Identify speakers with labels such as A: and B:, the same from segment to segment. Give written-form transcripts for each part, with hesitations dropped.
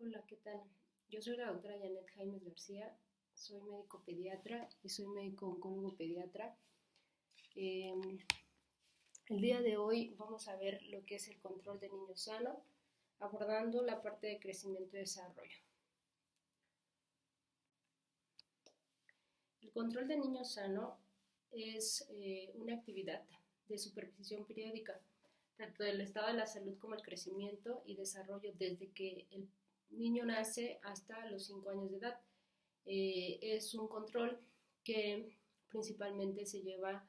A: Hola, ¿qué tal? Yo soy la doctora Janet Jaimes García, soy médico pediatra y soy médico oncólogo pediatra. Eh, el día de hoy vamos a ver lo que es el control de niño sano, abordando la parte de crecimiento y desarrollo. El control de niño sano es una actividad de supervisión periódica, tanto del estado de la salud como el crecimiento y desarrollo desde que el niño nace hasta los 5 años de edad. Es un control que principalmente se lleva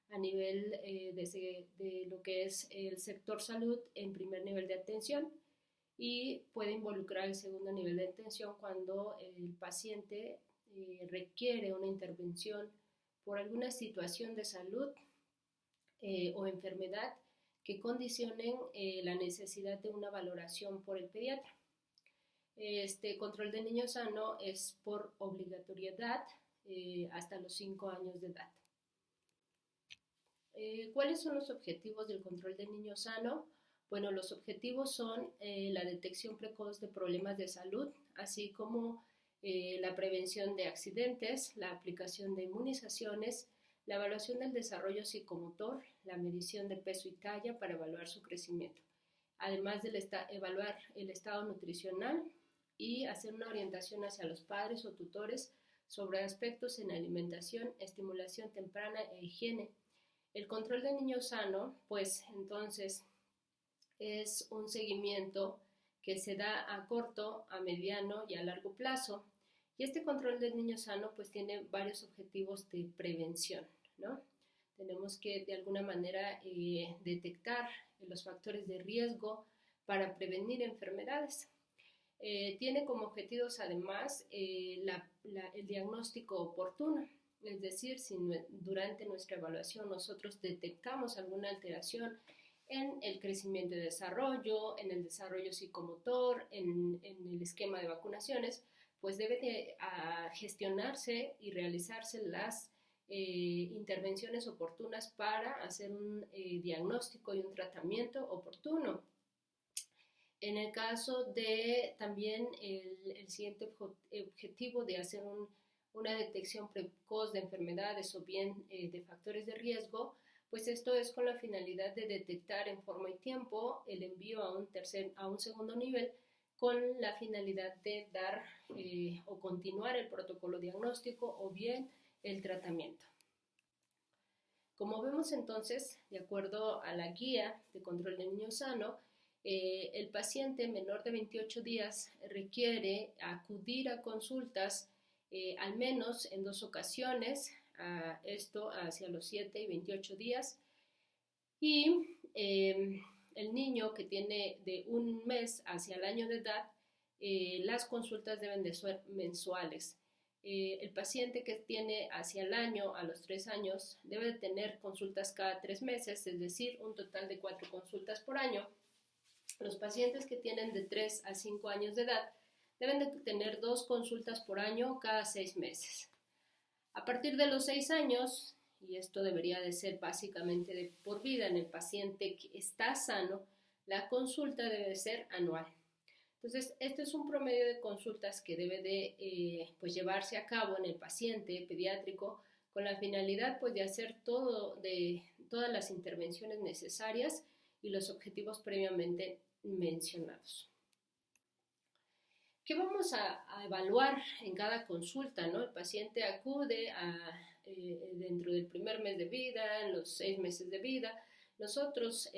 A: a nivel de lo que es el sector salud en primer nivel de atención y puede involucrar el segundo nivel de atención cuando el paciente requiere una intervención por alguna situación de salud o enfermedad que condicionen la necesidad de una valoración por el pediatra. Este control de niño sano es por obligatoriedad hasta los 5 años de edad. ¿Cuáles son los objetivos del control de niño sano? Bueno, los objetivos son la detección precoz de problemas de salud, así como la prevención de accidentes, la aplicación de inmunizaciones, la evaluación del desarrollo psicomotor, la medición de peso y talla para evaluar su crecimiento, además de evaluar el estado nutricional y hacer una orientación hacia los padres o tutores sobre aspectos en alimentación, estimulación temprana e higiene. El control de niño sano, pues entonces es un seguimiento que se da a corto, a mediano y a largo plazo. Y este control del niño sano pues tiene varios objetivos de prevención, ¿no? Tenemos que de alguna manera detectar los factores de riesgo para prevenir enfermedades. Tiene como objetivos además el diagnóstico oportuno, es decir, si durante nuestra evaluación nosotros detectamos alguna alteración en el crecimiento y desarrollo, en el desarrollo psicomotor, en el esquema de vacunaciones, pues debe de gestionarse y realizarse las intervenciones oportunas para hacer un diagnóstico y un tratamiento oportuno. En el caso de también el siguiente objetivo de hacer una detección precoz de enfermedades o bien de factores de riesgo, pues esto es con la finalidad de detectar en forma y tiempo el envío a un segundo nivel con la finalidad de dar o continuar el protocolo diagnóstico o bien el tratamiento. Como vemos entonces, de acuerdo a la guía de control del niño sano, el paciente menor de 28 días requiere acudir a consultas al menos en 2 ocasiones, esto hacia los 7 y 28 días, y el niño que tiene de 1 mes hacia el año de edad, las consultas deben de ser mensuales. El paciente que tiene hacia el año, a los 3 años, debe de tener consultas cada 3 meses, es decir, un total de 4 consultas por año. Los pacientes que tienen de 3 a 5 años de edad deben de tener 2 consultas por año cada 6 meses. A partir de los 6 años, y esto debería de ser básicamente de por vida en el paciente que está sano, la consulta debe ser anual. Entonces, este es un promedio de consultas que debe de pues llevarse a cabo en el paciente pediátrico con la finalidad pues de hacer todas las intervenciones necesarias y los objetivos previamente mencionados. ¿Qué vamos a evaluar en cada consulta, ¿no? El paciente acude dentro del primer mes de vida, en los 6 meses de vida. Nosotros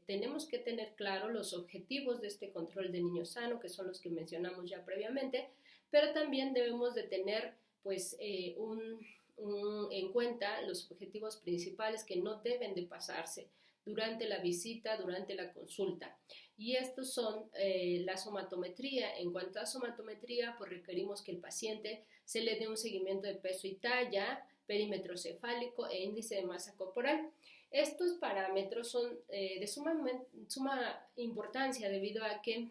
A: tenemos que tener claro los objetivos de este control de niño sano, que son los que mencionamos ya previamente, pero también debemos de tener pues, en cuenta los objetivos principales que no deben de pasarse durante la visita, durante la consulta. Y estos son la somatometría. En cuanto a somatometría, pues requerimos que el paciente se le dé un seguimiento de peso y talla, perímetro cefálico e índice de masa corporal. Estos parámetros son de suma importancia debido a que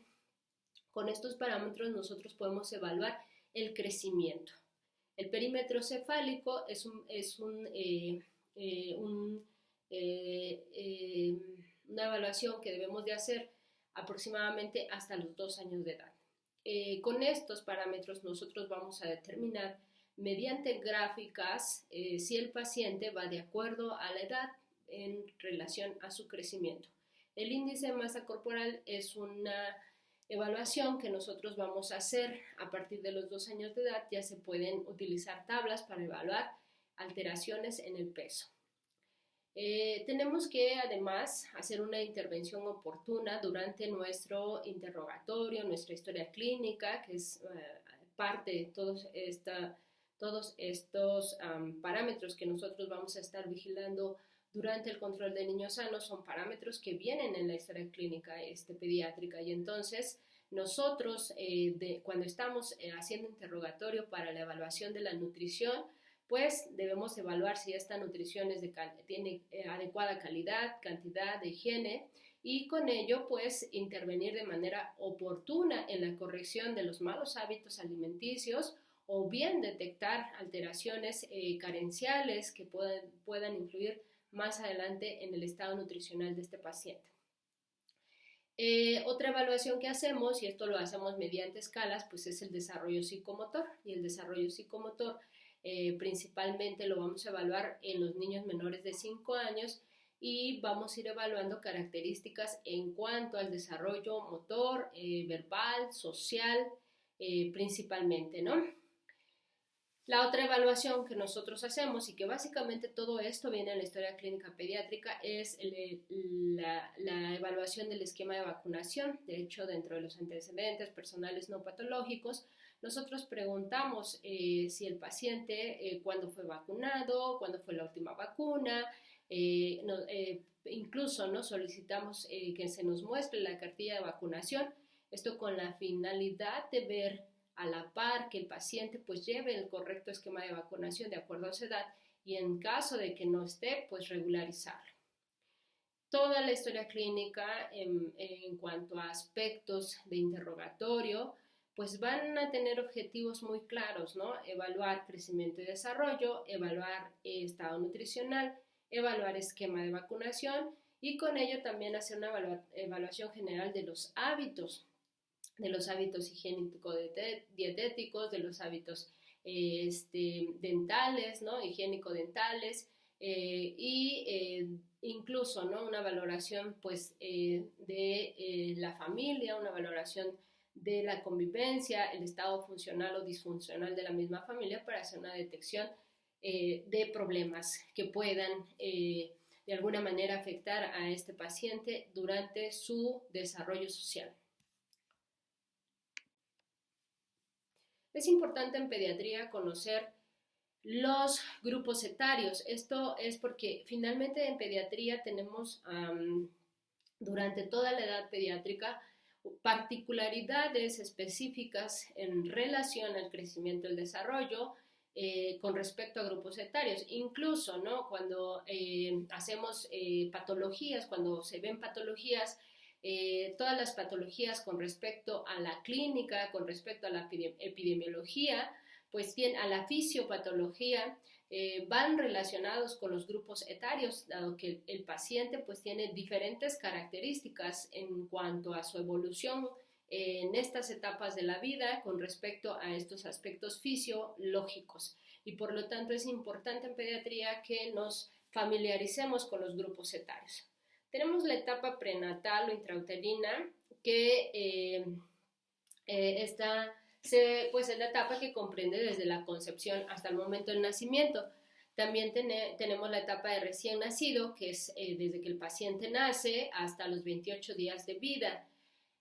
A: con estos parámetros nosotros podemos evaluar el crecimiento. El perímetro cefálico es una evaluación que debemos de hacer aproximadamente hasta los 2 años de edad. Con estos parámetros nosotros vamos a determinar mediante gráficas si el paciente va de acuerdo a la edad en relación a su crecimiento. El índice de masa corporal es una evaluación que nosotros vamos a hacer a partir de los 2 años de edad. Ya se pueden utilizar tablas para evaluar alteraciones en el peso. Tenemos que además hacer una intervención oportuna durante nuestro interrogatorio, nuestra historia clínica, que es parte de todos estos parámetros que nosotros vamos a estar vigilando durante el control de niños sanos. Son parámetros que vienen en la historia clínica pediátrica, y entonces nosotros cuando estamos haciendo interrogatorio para la evaluación de la nutrición, pues debemos evaluar si esta nutrición tiene adecuada calidad, cantidad, de higiene, y con ello pues intervenir de manera oportuna en la corrección de los malos hábitos alimenticios, o bien detectar alteraciones carenciales que puedan influir más adelante en el estado nutricional de este paciente. Otra evaluación que hacemos, y esto lo hacemos mediante escalas, pues es el desarrollo psicomotor. Y el desarrollo psicomotor principalmente lo vamos a evaluar en los niños menores de 5 años, y vamos a ir evaluando características en cuanto al desarrollo motor, verbal, social, principalmente, ¿no? La otra evaluación que nosotros hacemos, y que básicamente todo esto viene en la historia clínica pediátrica, es la evaluación del esquema de vacunación. De hecho, dentro de los antecedentes personales no patológicos, nosotros preguntamos si el paciente cuándo fue vacunado, cuándo fue la última vacuna, incluso ¿no? solicitamos que se nos muestre la cartilla de vacunación, esto con la finalidad de ver a la par que el paciente pues lleve el correcto esquema de vacunación de acuerdo a su edad, y en caso de que no esté, pues regularizarlo. Toda la historia clínica en cuanto a aspectos de interrogatorio, pues van a tener objetivos muy claros, ¿no? Evaluar crecimiento y desarrollo, evaluar estado nutricional, evaluar esquema de vacunación, y con ello también hacer una evaluación general de los hábitos higiénico-dietéticos, de los hábitos dentales, ¿no? Higiénico-dentales, incluso, ¿no? Una valoración pues, de la familia, una valoración de la convivencia, el estado funcional o disfuncional de la misma familia, para hacer una detección de problemas que puedan de alguna manera afectar a este paciente durante su desarrollo social. Es importante en pediatría conocer los grupos etarios. Esto es porque finalmente en pediatría tenemos durante toda la edad pediátrica particularidades específicas en relación al crecimiento y el desarrollo con respecto a grupos etarios. Incluso, ¿no? Cuando hacemos patologías, cuando se ven patologías, todas las patologías con respecto a la clínica, con respecto a la epidemiología, pues bien, a la fisiopatología, van relacionados con los grupos etarios, dado que el paciente pues tiene diferentes características en cuanto a su evolución en estas etapas de la vida con respecto a estos aspectos fisiológicos, y por lo tanto es importante en pediatría que nos familiaricemos con los grupos etarios. Tenemos la etapa prenatal o intrauterina, que pues es la etapa que comprende desde la concepción hasta el momento del nacimiento. También tenemos la etapa de recién nacido, que es desde que el paciente nace hasta los 28 días de vida.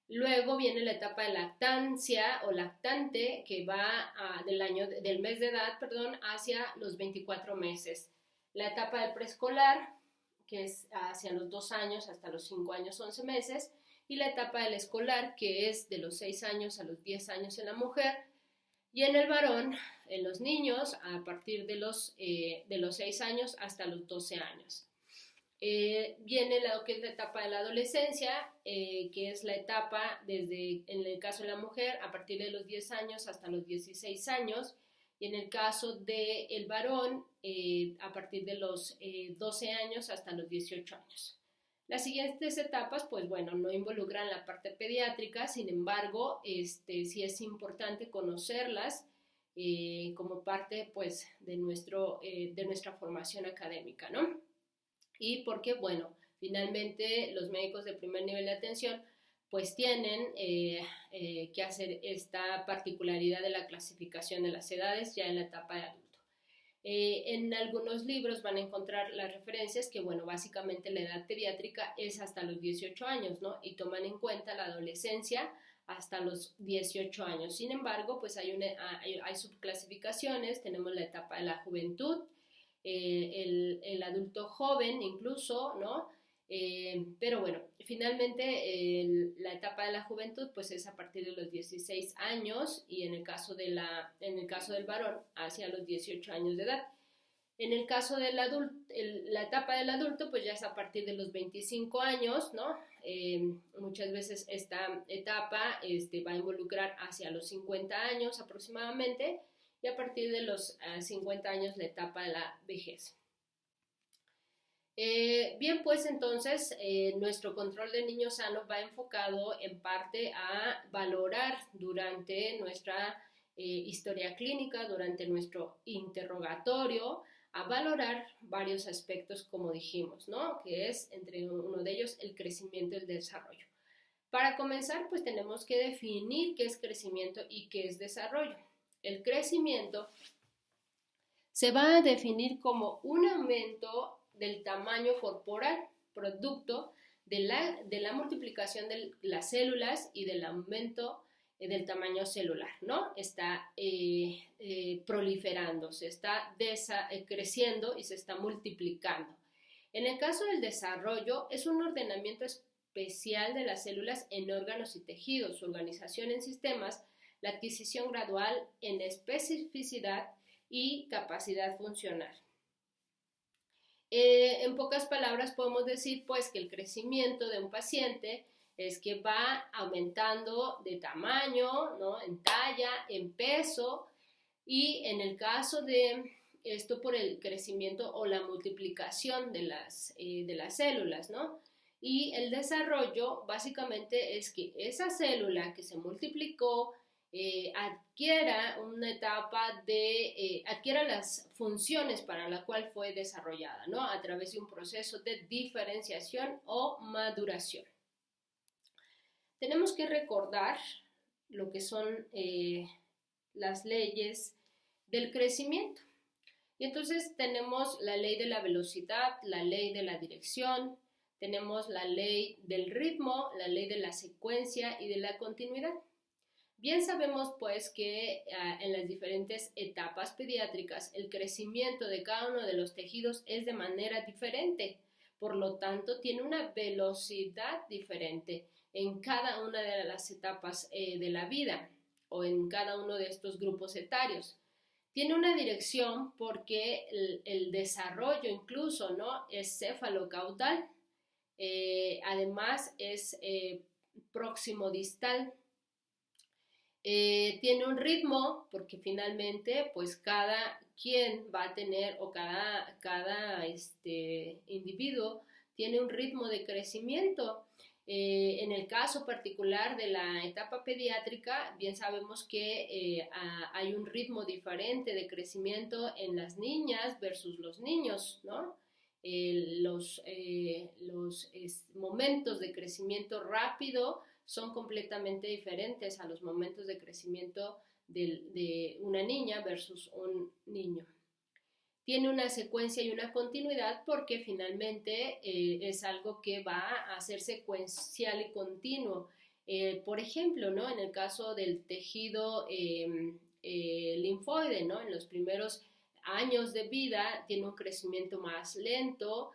A: Luego viene la etapa de lactancia o lactante, que va del mes de edad, hacia los 24 meses. La etapa del preescolar, que es hacia los 2 años hasta los 5 años 11 meses, y la etapa del escolar, que es de los 6 años a los 10 años en la mujer, y en el varón, en los niños, a partir de los 6 años hasta los 12 años. Viene lo que es la etapa de la adolescencia, que es la etapa en el caso de la mujer, a partir de los 10 años hasta los 16 años, y en el caso del varón, a partir de los 12 años hasta los 18 años. Las siguientes etapas, pues bueno, no involucran la parte pediátrica, sin embargo, sí es importante conocerlas como parte, pues, de nuestra formación académica, ¿no? Y porque, bueno, finalmente los médicos de primer nivel de atención pues tienen que hacer esta particularidad de la clasificación de las edades ya en la etapa de adulto. En algunos libros van a encontrar las referencias que, bueno, básicamente la edad pediátrica es hasta los 18 años, ¿no? Y toman en cuenta la adolescencia hasta los 18 años. Sin embargo, pues hay subclasificaciones, tenemos la etapa de la juventud, el adulto joven incluso, ¿no? Pero bueno, finalmente la etapa de la juventud pues es a partir de los 16 años y en el caso del varón hacia los 18 años de edad. En el caso del adulto, la etapa del adulto pues ya es a partir de los 25 años, ¿no? Muchas veces esta etapa va a involucrar hacia los 50 años aproximadamente y a partir de los 50 años la etapa de la vejez. Bien, pues entonces nuestro control de niño sano va enfocado en parte a valorar durante nuestra historia clínica, durante nuestro interrogatorio, a valorar varios aspectos como dijimos, ¿no? Que es entre uno de ellos el crecimiento y el desarrollo. Para comenzar, pues tenemos que definir qué es crecimiento y qué es desarrollo. El crecimiento se va a definir como un aumento del tamaño corporal, producto de la multiplicación de las células y del aumento del tamaño celular, ¿no? Está proliferando, se está creciendo y se está multiplicando. En el caso del desarrollo, es un ordenamiento especial de las células en órganos y tejidos, su organización en sistemas, la adquisición gradual en especificidad y capacidad funcional. En pocas palabras podemos decir pues que el crecimiento de un paciente es que va aumentando de tamaño, ¿no? En talla, en peso y en el caso de esto por el crecimiento o la multiplicación de las células, ¿no? Y el desarrollo básicamente es que esa célula que se multiplicó adquiera una etapa adquiera las funciones para la cual fue desarrollada, ¿no? A través de un proceso de diferenciación o maduración. Tenemos que recordar lo que son las leyes del crecimiento. Y entonces tenemos la ley de la velocidad, la ley de la dirección, tenemos la ley del ritmo, la ley de la secuencia y de la continuidad. Bien sabemos pues que en las diferentes etapas pediátricas el crecimiento de cada uno de los tejidos es de manera diferente, por lo tanto tiene una velocidad diferente en cada una de las etapas de la vida o en cada uno de estos grupos etarios. Tiene una dirección porque el desarrollo incluso, ¿no? Es cefalocaudal, además es próximo distal. Tiene un ritmo porque finalmente pues cada quien va a tener o cada individuo tiene un ritmo de crecimiento. En el caso particular de la etapa pediátrica, bien sabemos que hay un ritmo diferente de crecimiento en las niñas versus los niños, ¿no? Los momentos de crecimiento rápido son completamente diferentes a los momentos de crecimiento de una niña versus un niño. Tiene una secuencia y una continuidad porque finalmente es algo que va a ser secuencial y continuo. Por ejemplo, ¿no? En el caso del tejido linfoide, ¿no? En los primeros años de vida tiene un crecimiento más lento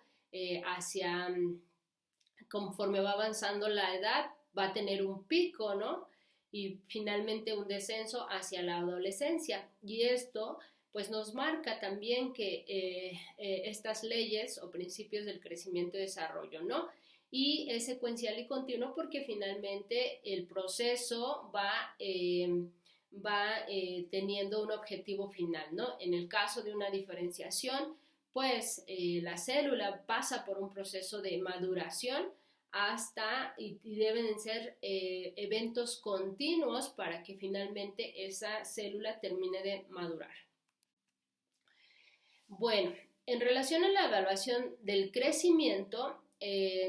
A: conforme va avanzando la edad, va a tener un pico, ¿no? Y finalmente un descenso hacia la adolescencia. Y esto pues nos marca también que estas leyes o principios del crecimiento y desarrollo, ¿no? Y es secuencial y continuo porque finalmente el proceso va teniendo un objetivo final, ¿no? En el caso de una diferenciación, pues la célula pasa por un proceso de maduración y deben ser eventos continuos para que finalmente esa célula termine de madurar. Bueno, en relación a la evaluación del crecimiento,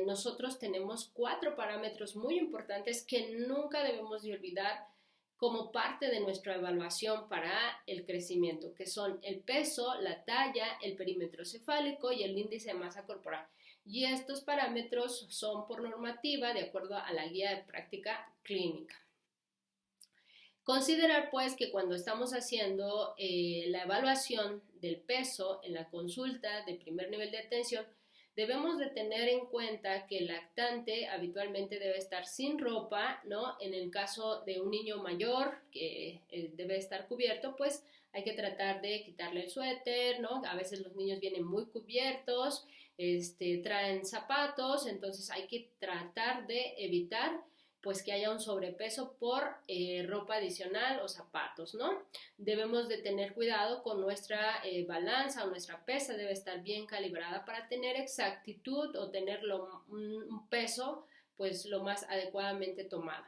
A: nosotros tenemos 4 parámetros muy importantes que nunca debemos de olvidar como parte de nuestra evaluación para el crecimiento, que son el peso, la talla, el perímetro cefálico y el índice de masa corporal. Y estos parámetros son por normativa de acuerdo a la guía de práctica clínica. Considerar pues que cuando estamos haciendo la evaluación del peso en la consulta de primer nivel de atención, debemos de tener en cuenta que el lactante habitualmente debe estar sin ropa, ¿no? En el caso de un niño mayor que debe estar cubierto, pues hay que tratar de quitarle el suéter, ¿no? A veces los niños vienen muy cubiertos, traen zapatos, entonces hay que tratar de evitar pues que haya un sobrepeso por ropa adicional o zapatos, ¿no? Debemos de tener cuidado con nuestra balanza o nuestra pesa debe estar bien calibrada para tener exactitud o tener un peso pues lo más adecuadamente tomado.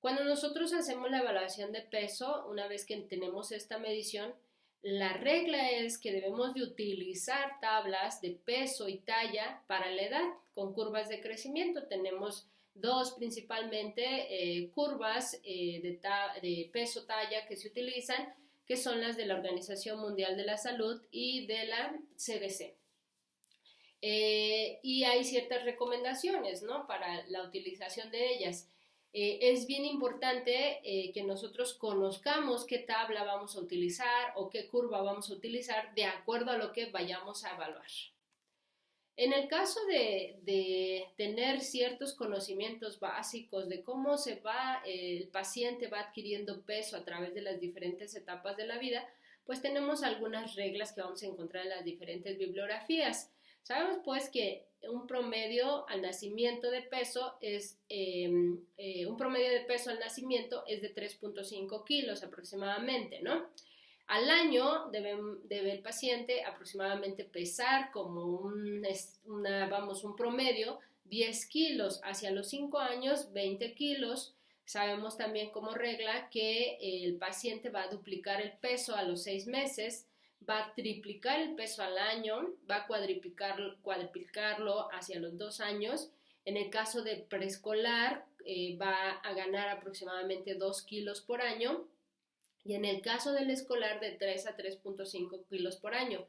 A: Cuando nosotros hacemos la evaluación de peso, una vez que tenemos esta medición, la regla es que debemos de utilizar tablas de peso y talla para la edad con curvas de crecimiento. Tenemos 2 principalmente curvas de peso-talla que se utilizan, que son las de la Organización Mundial de la Salud y de la CDC. Y hay ciertas recomendaciones, ¿no?, para la utilización de ellas. Es bien importante que nosotros conozcamos qué tabla vamos a utilizar o qué curva vamos a utilizar de acuerdo a lo que vayamos a evaluar. En el caso de tener ciertos conocimientos básicos de cómo el paciente va adquiriendo peso a través de las diferentes etapas de la vida, pues tenemos algunas reglas que vamos a encontrar en las diferentes bibliografías. Sabemos pues que un promedio al nacimiento de peso es de 3.5 kilos aproximadamente, ¿no? Al año debe el paciente aproximadamente pesar como un promedio 10 kilos, hacia los 5 años 20 kilos. Sabemos también como regla que el paciente va a duplicar el peso a los 6 meses, va a triplicar el peso al año, va a cuadriplicarlo hacia los 2 años. En el caso de preescolar va a ganar aproximadamente 2 kilos por año. Y en el caso del escolar de 3 a 3.5 kilos por año.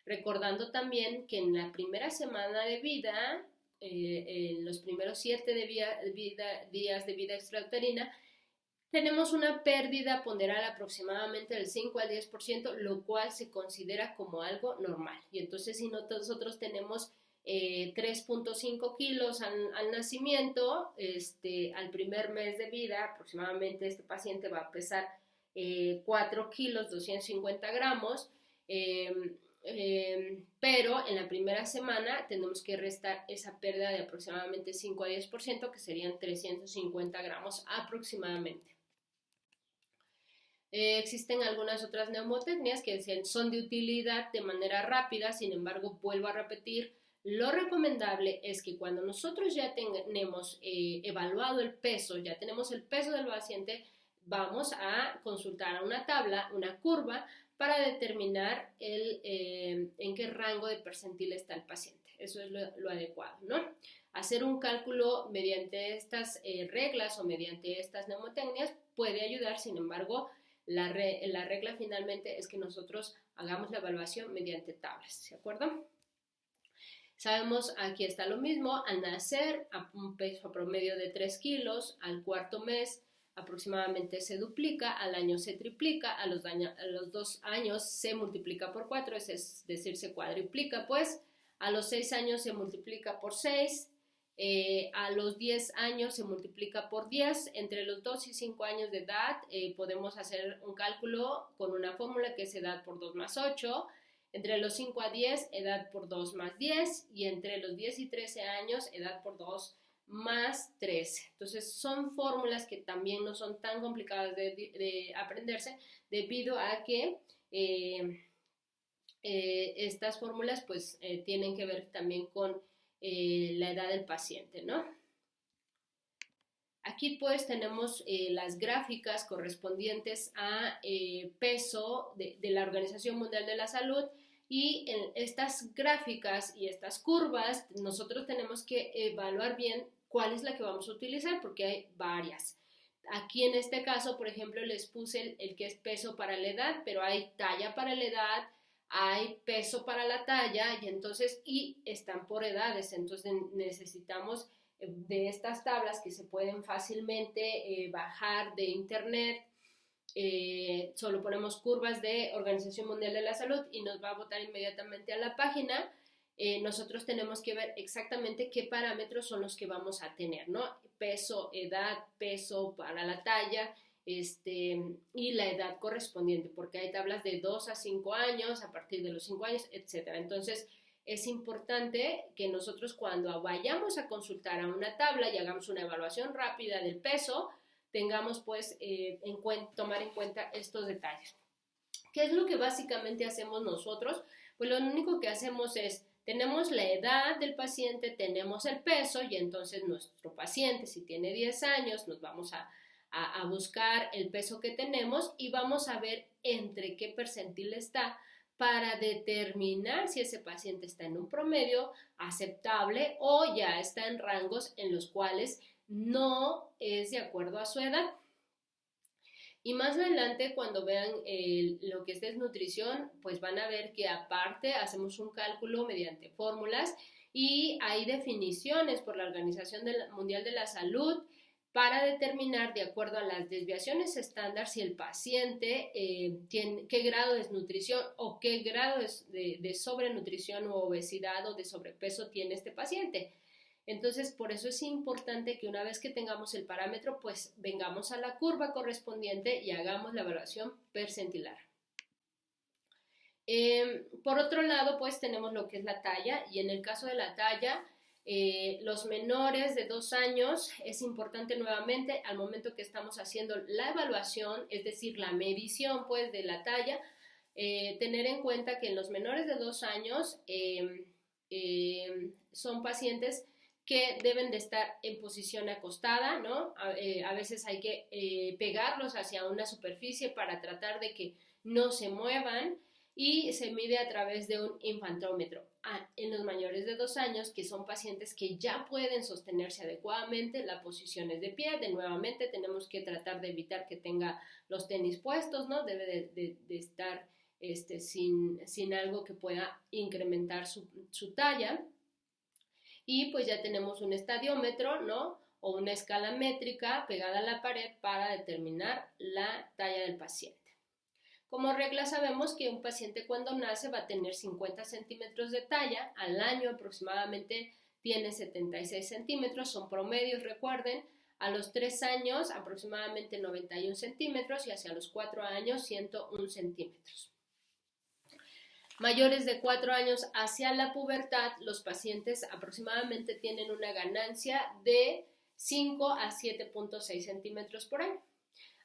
A: Recordando también que en la primera semana de vida, en los primeros 7 días de vida extrauterina, tenemos una pérdida ponderal aproximadamente del 5 al 10%, lo cual se considera como algo normal. Y entonces si nosotros tenemos 3.5 kilos al nacimiento, al primer mes de vida, aproximadamente este paciente va a pesar 4 kilos 250 gramos, pero en la primera semana tenemos que restar esa pérdida de aproximadamente 5 a 10%, que serían 350 gramos aproximadamente. Existen algunas otras mnemotecnias que son de utilidad de manera rápida, sin embargo, vuelvo a repetir, lo recomendable es que cuando nosotros ya tenemos evaluado el peso, ya tenemos el peso del paciente, vamos a consultar a una tabla, una curva, para determinar en qué rango de percentil está el paciente. Eso es lo adecuado, ¿no? Hacer un cálculo mediante estas reglas o mediante estas mnemotecnias puede ayudar, sin embargo, la regla finalmente es que nosotros hagamos la evaluación mediante tablas, ¿de acuerdo? Sabemos, aquí está lo mismo, al nacer a un peso promedio de 3 kilos, al cuarto mes aproximadamente se duplica, al año se triplica, a los 2 años se multiplica por 4, es decir, se cuadriplica, pues a los 6 años se multiplica por 6, a los 10 años se multiplica por 10, entre los 2 y 5 años de edad podemos hacer un cálculo con una fórmula que es edad por 2 más 8, entre los 5 a 10, edad por 2 más 10, y entre los 10 y 13 años, edad por 2 más 13. Entonces son fórmulas que también no son tan complicadas de aprenderse debido a que Estas fórmulas pues tienen que ver también con la edad del paciente, ¿no? Aquí pues tenemos las gráficas correspondientes a peso de la Organización Mundial de la Salud, y en estas gráficas y estas curvas nosotros tenemos que evaluar bien cuál es la que vamos a utilizar, porque hay varias. Aquí en este caso, por ejemplo, les puse el que es peso para la edad, pero hay talla para la edad, hay peso para la talla, y están por edades. Entonces necesitamos de estas tablas que se pueden fácilmente bajar de internet. Solo ponemos curvas de Organización Mundial de la Salud y nos va a botar inmediatamente a la página. Nosotros tenemos que ver exactamente qué parámetros son los que vamos a tener, ¿no? Peso, edad, peso para la talla, y la edad correspondiente, porque hay tablas de 2 a 5 años, a partir de los 5 años, etcétera. Entonces, es importante que nosotros cuando vayamos a consultar a una tabla y hagamos una evaluación rápida del peso, tengamos pues tomar en cuenta estos detalles. ¿Qué es lo que básicamente hacemos nosotros? Pues lo único que hacemos es, tenemos la edad del paciente, tenemos el peso, y entonces nuestro paciente, si tiene 10 años, nos vamos a buscar el peso que tenemos y vamos a ver entre qué percentil está, para determinar si ese paciente está en un promedio aceptable o ya está en rangos en los cuales no es de acuerdo a su edad. Y más adelante, cuando vean lo que es desnutrición, pues van a ver que aparte hacemos un cálculo mediante fórmulas, y hay definiciones por la Organización Mundial de la Salud para determinar, de acuerdo a las desviaciones estándar, si el paciente tiene qué grado de desnutrición o qué grado de sobrenutrición o obesidad o de sobrepeso tiene este paciente. Entonces, por eso es importante que una vez que tengamos el parámetro, pues vengamos a la curva correspondiente y hagamos la evaluación percentilar. Por otro lado, pues tenemos lo que es la talla, y en el caso de la talla, los menores de 2 años, es importante nuevamente al momento que estamos haciendo la evaluación, es decir, la medición pues de la talla, tener en cuenta que en los menores de 2 años son pacientes que deben de estar en posición acostada, ¿no? A veces hay que pegarlos hacia una superficie para tratar de que no se muevan, y se mide a través de un infantómetro. En los mayores de 2 años, que son pacientes que ya pueden sostenerse adecuadamente, la posición es de pie. De nuevamente tenemos que tratar de evitar que tenga los tenis puestos, ¿no? Debe de estar sin algo que pueda incrementar su talla. Y pues ya tenemos un estadiómetro, ¿no? O una escala métrica pegada a la pared para determinar la talla del paciente. Como regla sabemos que un paciente cuando nace va a tener 50 centímetros de talla, al año aproximadamente tiene 76 centímetros, son promedios, recuerden. A los 3 años aproximadamente 91 centímetros y hacia los 4 años 101 centímetros. Mayores de 4 años hacia la pubertad, los pacientes aproximadamente tienen una ganancia de 5 a 7.6 centímetros por año.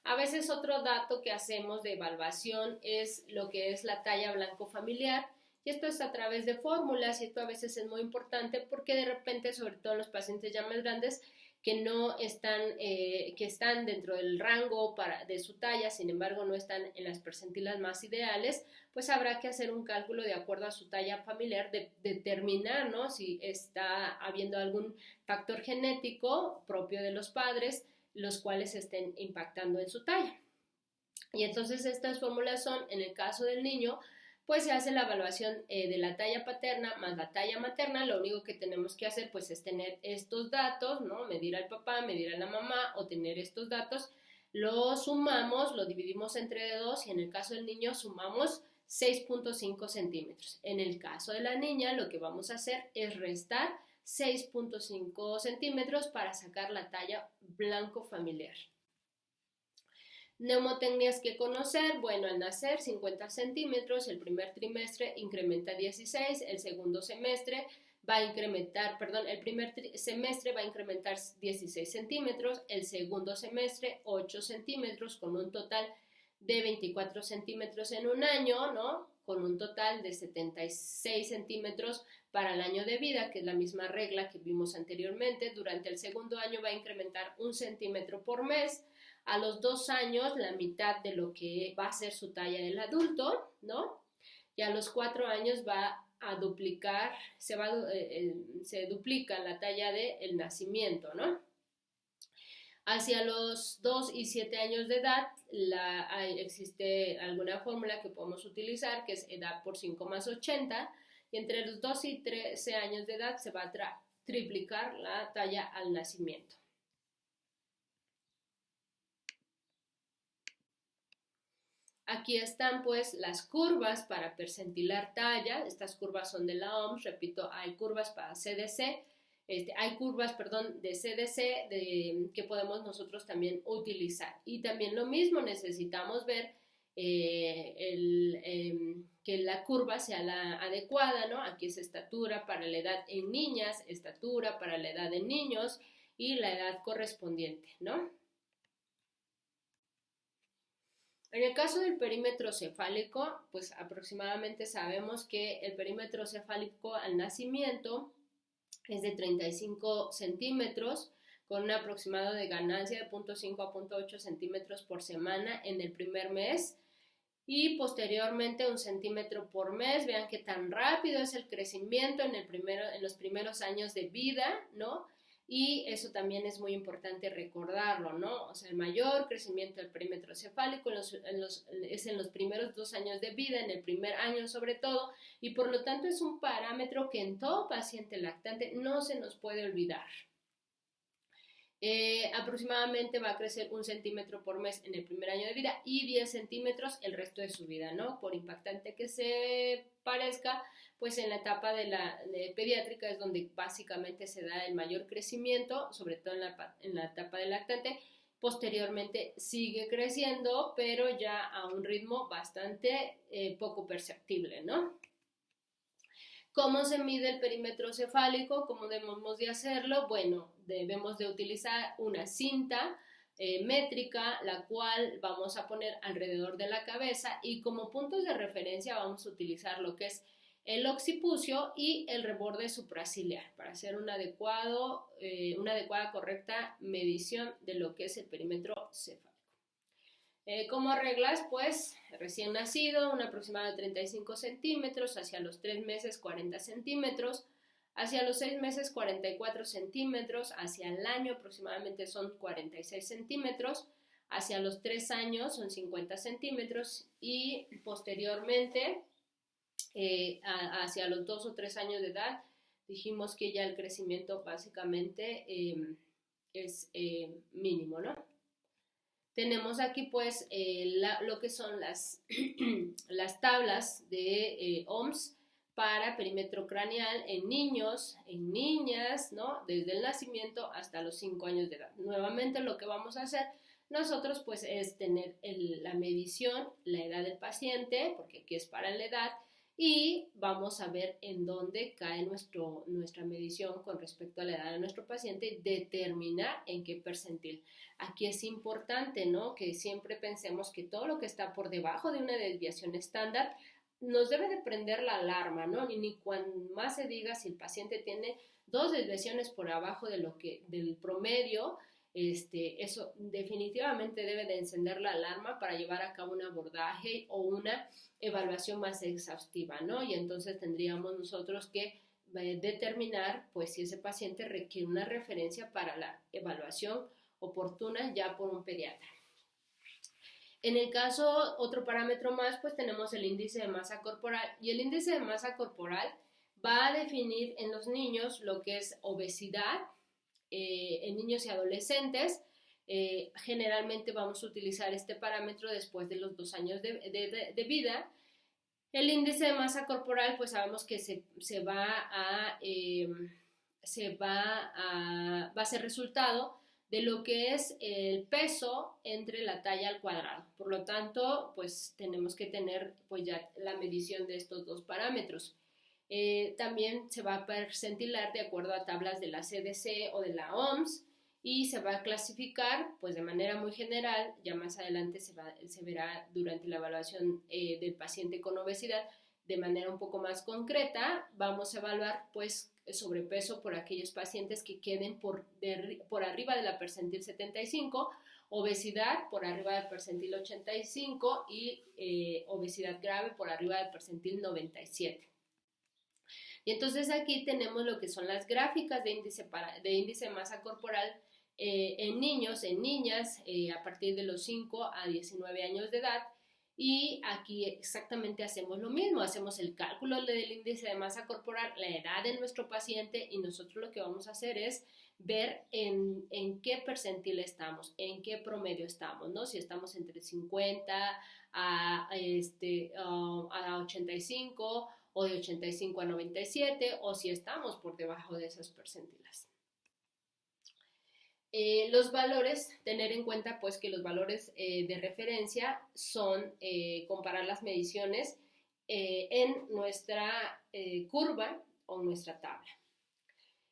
A: A veces otro dato que hacemos de evaluación es lo que es la talla blanco familiar, y esto es a través de fórmulas, y esto a veces es muy importante porque de repente, sobre todo en los pacientes ya más grandes, que no están, que están dentro del rango de su talla, sin embargo no están en las percentilas más ideales, pues habrá que hacer un cálculo de acuerdo a su talla familiar, de determinar, ¿no?, si está habiendo algún factor genético propio de los padres, los cuales estén impactando en su talla. Y entonces estas fórmulas son, en el caso del niño, pues se hace la evaluación de la talla paterna más la talla materna. Lo único que tenemos que hacer pues es tener estos datos, ¿no? Medir al papá, medir a la mamá, o tener estos datos, lo sumamos, lo dividimos entre 2, y en el caso del niño sumamos 6.5 centímetros. En el caso de la niña, lo que vamos a hacer es restar 6.5 centímetros para sacar la talla blanco familiar. Neumotecnias que conocer, bueno, al nacer 50 centímetros, el primer trimestre incrementa 16, el segundo semestre va a incrementar, el primer semestre va a incrementar 16 centímetros, el segundo semestre 8 centímetros, con un total de 24 centímetros en un año, ¿no? con un total de 76 centímetros para el año de vida, que es la misma regla que vimos anteriormente. Durante el segundo año va a incrementar 1 centímetro por mes. A los 2 años, la mitad de lo que va a ser su talla del adulto, ¿no? Y a los 4 años va a duplicar, se duplica la talla del nacimiento, ¿no? Hacia los 2 y 7 años de edad existe alguna fórmula que podemos utilizar, que es edad por 5 más 80, y entre los 2 y 13 años de edad se va a triplicar la talla al nacimiento. Aquí están pues las curvas para percentilar talla. Estas curvas son de la OMS, repito, hay curvas para CDC, hay curvas, perdón, de CDC que podemos nosotros también utilizar. Y también lo mismo, necesitamos ver que la curva sea la adecuada, ¿no? Aquí es estatura para la edad en niñas, estatura para la edad en niños y la edad correspondiente, ¿no? En el caso del perímetro cefálico, pues aproximadamente sabemos que el perímetro cefálico al nacimiento es de 35 centímetros, con un aproximado de ganancia de 0.5 a 0.8 centímetros por semana en el primer mes y posteriormente 1 centímetro por mes. Vean qué tan rápido es el crecimiento en los primeros años de vida, ¿no? Y eso también es muy importante recordarlo, ¿no? O sea, el mayor crecimiento del perímetro cefálico es en los primeros 2 años de vida, en el primer año sobre todo, y por lo tanto es un parámetro que en todo paciente lactante no se nos puede olvidar. Aproximadamente va a crecer 1 centímetro por mes en el primer año de vida y 10 centímetros el resto de su vida, ¿no? Por impactante que se parezca, pues en la etapa de pediátrica es donde básicamente se da el mayor crecimiento, sobre todo en la etapa de lactante. Posteriormente sigue creciendo, pero ya a un ritmo bastante poco perceptible, ¿no? ¿Cómo se mide el perímetro cefálico? ¿Cómo debemos de hacerlo? Bueno, debemos de utilizar una cinta métrica, la cual vamos a poner alrededor de la cabeza y como puntos de referencia vamos a utilizar lo que es el occipucio y el reborde supraciliar para hacer una adecuada, correcta medición de lo que es el perímetro cefálico. Como reglas, pues recién nacido, un aproximado de 35 centímetros, hacia los 3 meses 40 centímetros, hacia los 6 meses 44 centímetros, hacia el año aproximadamente son 46 centímetros, hacia los 3 años son 50 centímetros y posteriormente hacia los 2 o 3 años de edad dijimos que ya el crecimiento básicamente es mínimo, ¿no? Tenemos aquí pues lo que son las tablas de OMS para perímetro craneal en niños, en niñas, ¿no? Desde el nacimiento hasta los 5 años de edad. Nuevamente lo que vamos a hacer nosotros pues es tener la medición, la edad del paciente, porque aquí es para la edad, y vamos a ver en dónde cae nuestra medición con respecto a la edad de nuestro paciente y determinar en qué percentil. Aquí es importante, ¿no? Que siempre pensemos que todo lo que está por debajo de una desviación estándar nos debe de prender la alarma, ¿no? Ni cuando más se diga si el paciente tiene 2 desviaciones por abajo del promedio, eso definitivamente debe de encender la alarma para llevar a cabo un abordaje o una evaluación más exhaustiva, ¿no? Y entonces tendríamos nosotros que determinar, pues, si ese paciente requiere una referencia para la evaluación oportuna ya por un pediatra. En el caso, otro parámetro más, pues tenemos el índice de masa corporal y el índice de masa corporal va a definir en los niños lo que es obesidad, en niños y adolescentes. Generalmente vamos a utilizar este parámetro después de los 2 años de vida. El índice de masa corporal, pues sabemos que va a ser resultado de lo que es el peso entre la talla al cuadrado. Por lo tanto, pues tenemos que tener pues ya la medición de estos 2 parámetros. También se va a percentilar de acuerdo a tablas de la CDC o de la OMS y se va a clasificar pues de manera muy general. Ya más adelante se verá durante la evaluación del paciente con obesidad de manera un poco más concreta. Vamos a evaluar pues sobrepeso por aquellos pacientes que queden por arriba de la percentil 75, obesidad por arriba del percentil 85 y obesidad grave por arriba del percentil 97. Y entonces aquí tenemos lo que son las gráficas de índice de masa corporal en niños, en niñas, a partir de los 5 a 19 años de edad. Y aquí exactamente hacemos lo mismo, hacemos el cálculo del índice de masa corporal, la edad de nuestro paciente, y nosotros lo que vamos a hacer es ver en qué percentil estamos, en qué promedio estamos, ¿no? Si estamos entre 50 a 85 o de 85 a 97, o si estamos por debajo de esas percentilas. Los valores, tener en cuenta pues que los valores de referencia son comparar las mediciones en nuestra curva o nuestra tabla.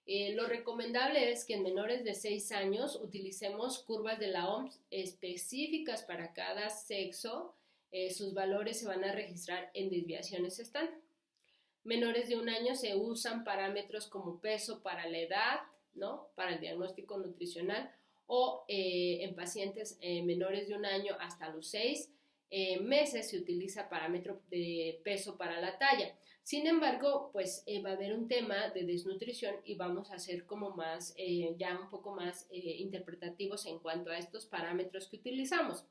A: Lo recomendable es que en menores de 6 años utilicemos curvas de la OMS específicas para cada sexo. Sus valores se van a registrar en desviaciones estándar. Menores de 1 año se usan parámetros como peso para la edad, ¿no? Para el diagnóstico nutricional, o en pacientes menores de 1 año hasta los 6 meses se utiliza parámetro de peso para la talla. Sin embargo, pues va a haber un tema de desnutrición y vamos a hacer como más, ya un poco más interpretativos en cuanto a estos parámetros que utilizamos.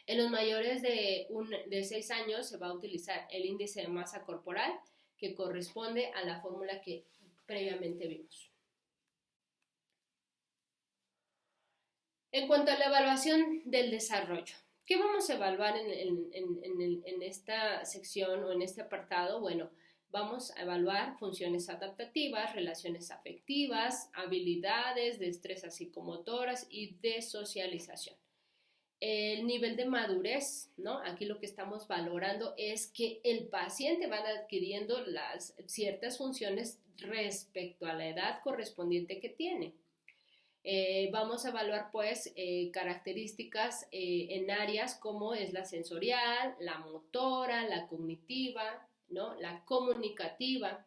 A: En los mayores de 6 años se va a utilizar el índice de masa corporal, que corresponde a la fórmula que previamente vimos. En cuanto a la evaluación del desarrollo, ¿qué vamos a evaluar en esta sección o en este apartado? Bueno, vamos a evaluar funciones adaptativas, relaciones afectivas, habilidades, destrezas psicomotoras y de socialización. El nivel de madurez, ¿no? Aquí lo que estamos valorando es que el paciente va adquiriendo ciertas funciones respecto a la edad correspondiente que tiene. Vamos a evaluar pues características en áreas como es la sensorial, la motora, la cognitiva, ¿no? La comunicativa.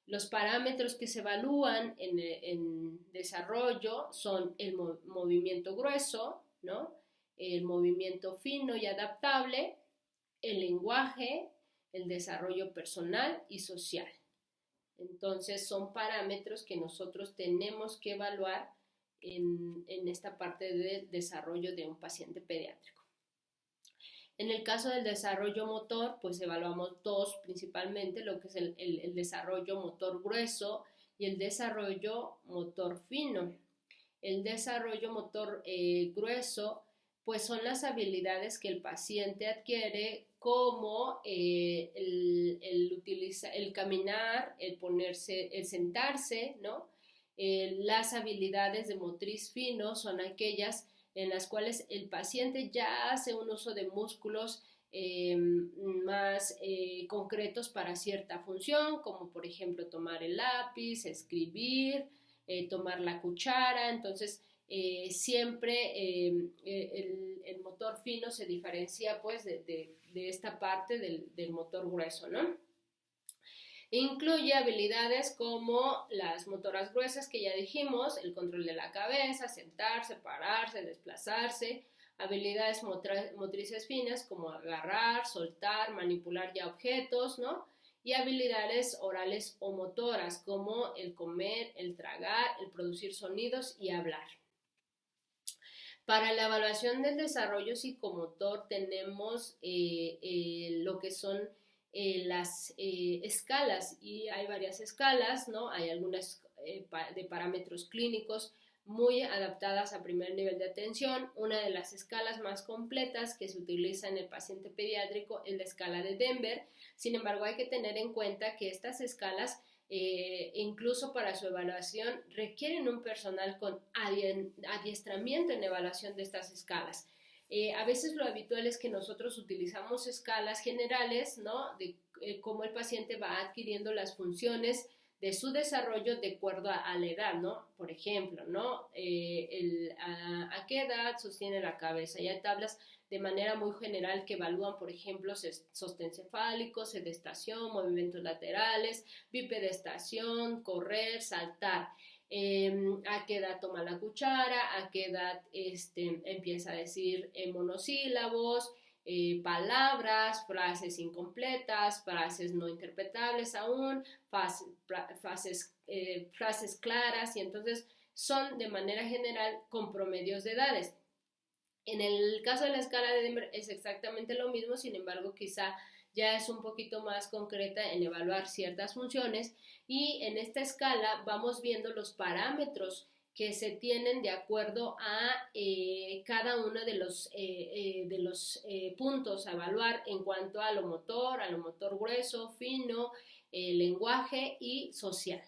A: Los parámetros que se evalúan en desarrollo son el movimiento grueso, ¿no? El movimiento fino y adaptable, el lenguaje, el desarrollo personal y social. Entonces son parámetros que nosotros tenemos que evaluar en esta parte de desarrollo de un paciente pediátrico. En el caso del desarrollo motor, pues evaluamos dos principalmente, lo que es el desarrollo motor grueso y el desarrollo motor fino. El desarrollo motor grueso, pues son las habilidades que el paciente adquiere, como el caminar, el sentarse, ¿no? Las habilidades de motriz fino son aquellas en las cuales el paciente ya hace un uso de músculos más concretos para cierta función, como por ejemplo tomar el lápiz, escribir, tomar la cuchara. Entonces siempre el motor fino se diferencia pues de esta parte del motor grueso, ¿no? Incluye habilidades como las motoras gruesas que ya dijimos, el control de la cabeza, sentarse, pararse, desplazarse, habilidades motrices finas como agarrar, soltar, manipular ya objetos, ¿no? Y habilidades orales o motoras como el comer, el tragar, el producir sonidos y hablar. Para la evaluación del desarrollo psicomotor tenemos lo que son las escalas, y hay varias escalas, ¿no? Hay algunas de parámetros clínicos muy adaptadas a primer nivel de atención. Una de las escalas más completas que se utiliza en el paciente pediátrico es la escala de Denver. Sin embargo, hay que tener en cuenta que estas escalas, incluso para su evaluación, requieren un personal con adiestramiento en evaluación de estas escalas. A veces lo habitual es que nosotros utilizamos escalas generales, ¿no? De cómo el paciente va adquiriendo las funciones de su desarrollo de acuerdo a la edad, ¿no? Por ejemplo, ¿no? A qué edad sostiene la cabeza. Y hay tablas de manera muy general que evalúan, por ejemplo, sostén cefálico, sedestación, movimientos laterales, bipedestación, correr, saltar. A qué edad toma la cuchara, a qué edad empieza a decir monosílabos, palabras, frases incompletas, frases no interpretables aún, frases claras, y entonces son de manera general con promedios de edades. En el caso de la escala de Denver es exactamente lo mismo, sin embargo quizá ya es un poquito más concreta en evaluar ciertas funciones, y en esta escala vamos viendo los parámetros que se tienen de acuerdo a cada uno de los puntos a evaluar en cuanto a lo motor grueso, fino, lenguaje y social.